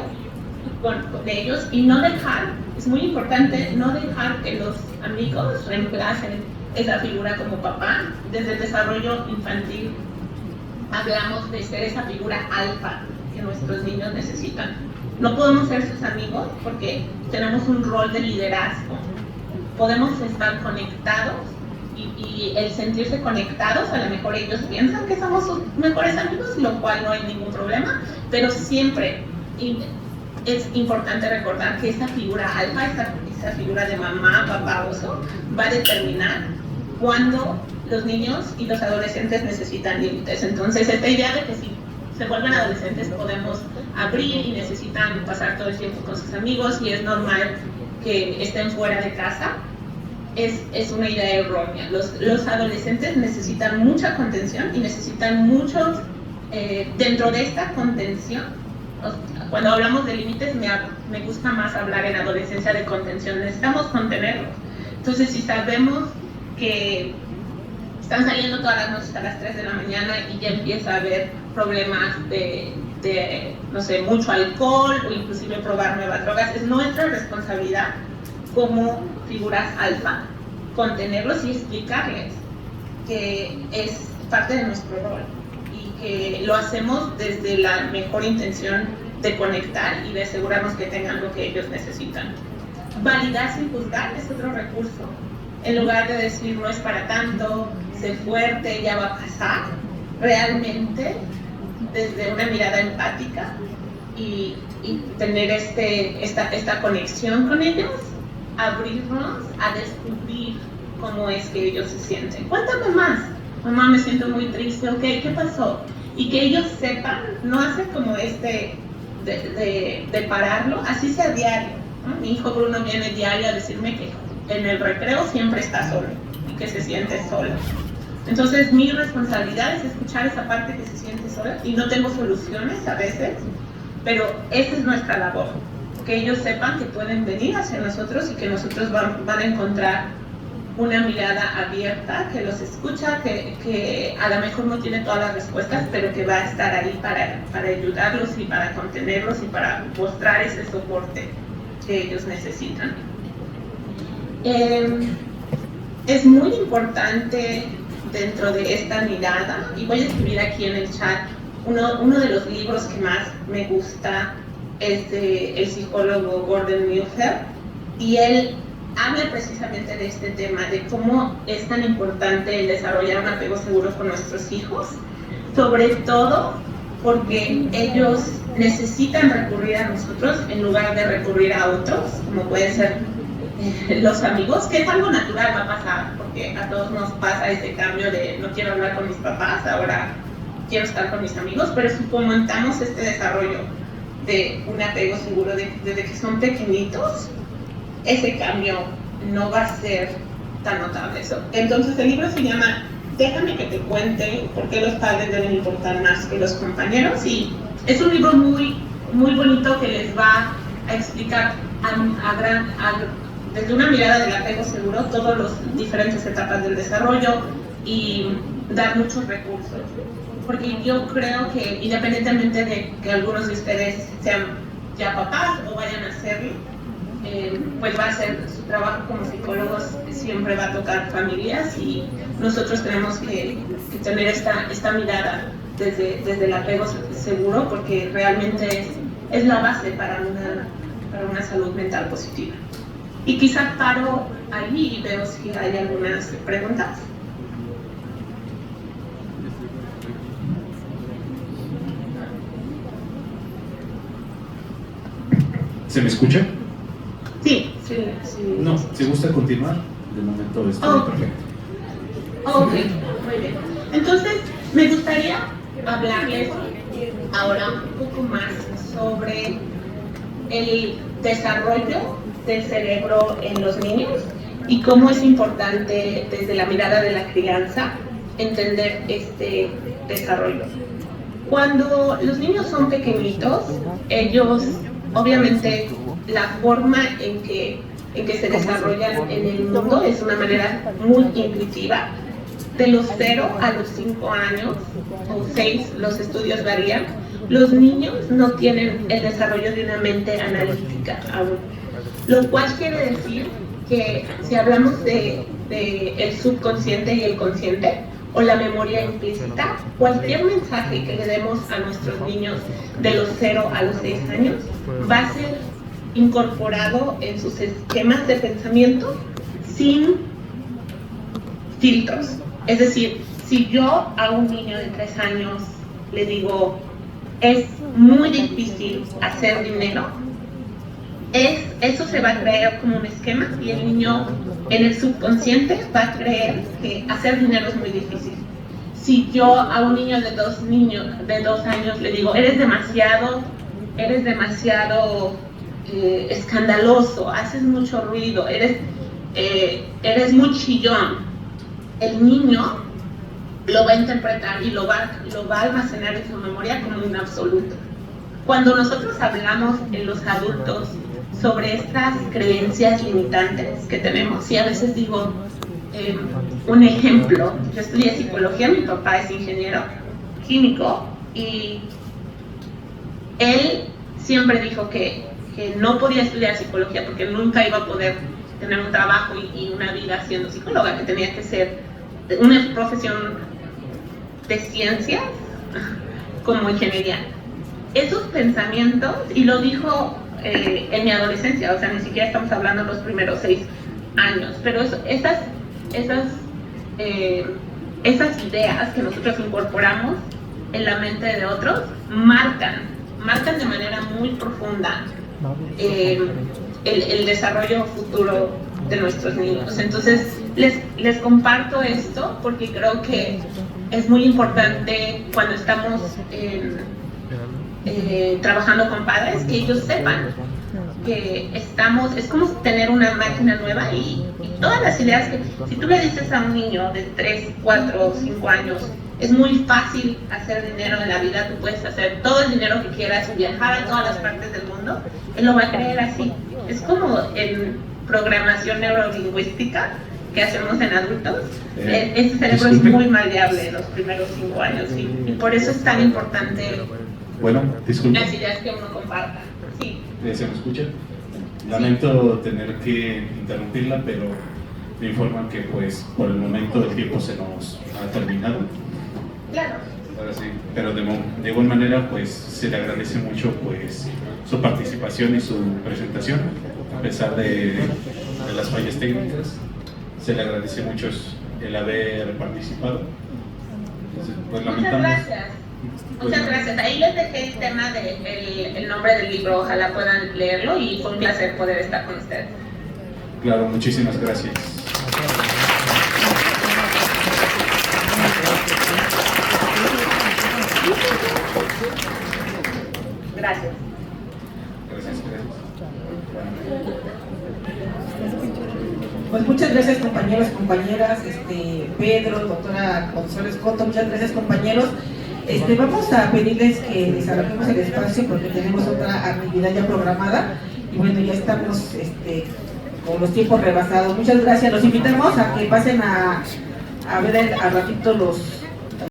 con ellos y no dejar, es muy importante, no dejar que los amigos reemplacen esa figura como papá. Desde el desarrollo infantil hablamos de ser esa figura alfa que nuestros niños necesitan. No podemos ser sus amigos porque tenemos un rol de liderazgo. Podemos estar conectados y el sentirse conectados, a lo mejor ellos piensan que somos sus mejores amigos, lo cual no hay ningún problema, pero siempre es importante recordar que esa figura alfa, esa figura de mamá, papá, oso, va a determinar cuándo los niños y los adolescentes necesitan límites. Entonces, esta idea de que si se vuelven adolescentes podemos abrir y necesitan pasar todo el tiempo con sus amigos y es normal que estén fuera de casa, es una idea errónea. Los adolescentes necesitan mucha contención y necesitan mucho, dentro de esta contención, cuando hablamos de límites me gusta más hablar en adolescencia de contención, necesitamos contenerlos. Entonces, si sabemos que están saliendo todas las noches a las 3 de la mañana y ya empieza a haber problemas de no sé, mucho alcohol o inclusive probar nuevas drogas. Es nuestra responsabilidad como figuras alfa contenerlos y explicarles que es parte de nuestro rol y que lo hacemos desde la mejor intención de conectar y de asegurarnos que tengan lo que ellos necesitan. Validar sin juzgar es otro recurso. En lugar de decir no es para tanto, sé fuerte, ya va a pasar, realmente desde una mirada empática y tener esta conexión con ellos, abrirnos a descubrir cómo es que ellos se sienten. Cuéntame más. Mamá, me siento muy triste. Ok, ¿qué pasó? Y que ellos sepan, no hace como de pararlo, así sea diario, ¿no? Mi hijo Bruno viene diario a decirme que en el recreo siempre está solo y que se siente solo. Entonces mi responsabilidad es escuchar esa parte que se siente sola y no tengo soluciones a veces, pero esa es nuestra labor, que ellos sepan que pueden venir hacia nosotros y que nosotros van a encontrar una mirada abierta, que los escucha, que a lo mejor no tiene todas las respuestas, pero que va a estar ahí para ayudarlos y para contenerlos y para mostrar ese soporte que ellos necesitan. Es muy importante dentro de esta mirada, y voy a escribir aquí en el chat, uno de los libros que más me gusta es del psicólogo Gordon Neufeld, y él habla precisamente de este tema, de cómo es tan importante el desarrollar un apego seguro con nuestros hijos, sobre todo porque ellos necesitan recurrir a nosotros en lugar de recurrir a otros, como pueden ser los amigos, que es algo natural, va a pasar, porque a todos nos pasa ese cambio de no quiero hablar con mis papás, ahora quiero estar con mis amigos, pero si fomentamos este desarrollo de un apego seguro desde que son pequeñitos, ese cambio no va a ser tan notable. Entonces el libro se llama Déjame que te cuente por qué los padres deben importar más que los compañeros, y es un libro muy, muy bonito que les va a explicar desde una mirada del apego seguro todas las diferentes etapas del desarrollo y dar muchos recursos, porque yo creo que independientemente de que algunos de ustedes sean ya papás o vayan a serlo, pues va a ser su trabajo como psicólogos, siempre va a tocar familias, y nosotros tenemos que tener esta mirada desde el apego seguro, porque realmente es la base para una salud mental positiva. Y quizá paro ahí y veo si hay algunas preguntas. ¿Se me escucha? Sí. No, si gusta continuar, de momento está perfecto. Ok, muy bien. Entonces, me gustaría hablarles ahora un poco más sobre el desarrollo del cerebro en los niños y cómo es importante desde la mirada de la crianza entender este desarrollo. Cuando los niños son pequeñitos, ellos obviamente la forma en que se desarrollan en el mundo es una manera muy intuitiva. De los 0 a los 5 años o 6, los estudios varían, los niños no tienen el desarrollo de una mente analítica aún. Lo cual quiere decir que si hablamos de el subconsciente y el consciente, o la memoria implícita, cualquier mensaje que le demos a nuestros niños de los 0 a los 6 años va a ser incorporado en sus esquemas de pensamiento sin filtros. Es decir, si yo a un niño de 3 años le digo, es muy difícil hacer dinero, eso se va a creer como un esquema, y el niño en el subconsciente va a creer que hacer dinero es muy difícil. Si yo a un niño de 2 años le digo, eres demasiado escandaloso, haces mucho ruido, eres muy chillón, el niño lo va a interpretar y lo va a almacenar en su memoria como un absoluto. Cuando nosotros hablamos en los adultos sobre estas creencias limitantes que tenemos, y a veces digo, un ejemplo. Yo estudié psicología, mi papá es ingeniero químico y él siempre dijo que no podía estudiar psicología porque nunca iba a poder tener un trabajo y una vida siendo psicóloga, que tenía que ser una profesión de ciencias como ingeniería. Esos pensamientos, y lo dijo en mi adolescencia, o sea, ni siquiera estamos hablando de los primeros 6 años, pero esas ideas que nosotros incorporamos en la mente de otros marcan de manera muy profunda el desarrollo futuro de nuestros niños. Entonces les comparto esto porque creo que es muy importante cuando estamos trabajando con padres, que ellos sepan que es como tener una máquina nueva y todas las ideas que, si tú le dices a un niño de 3, 4, 5 años, es muy fácil hacer dinero en la vida, tú puedes hacer todo el dinero que quieras y viajar a todas las partes del mundo, él lo va a creer así. Es como en programación neurolingüística que hacemos en adultos, ese cerebro es muy maleable en los primeros 5 años y por eso es tan importante las ideas que uno comparta. Sí. ¿Se me escucha? Lamento tener que interrumpirla, pero me informan que pues por el momento el tiempo se nos ha terminado. Claro. Ahora sí, pero de igual manera pues se le agradece mucho pues su participación y su presentación, a pesar de las fallas técnicas, se le agradece mucho el haber participado. Entonces, pues Muchas gracias. Muchas gracias. Ahí les dejé el tema el nombre del libro, ojalá puedan leerlo y fue un placer poder estar con ustedes. Claro, muchísimas gracias. Gracias. Pues muchas gracias compañeros, compañeras, Pedro, doctora González Coto, muchas gracias compañeros. Vamos a pedirles que desarrollemos el espacio porque tenemos otra actividad ya programada y bueno, ya estamos con los tiempos rebasados. Muchas gracias, los invitamos a que pasen a ver al ratito los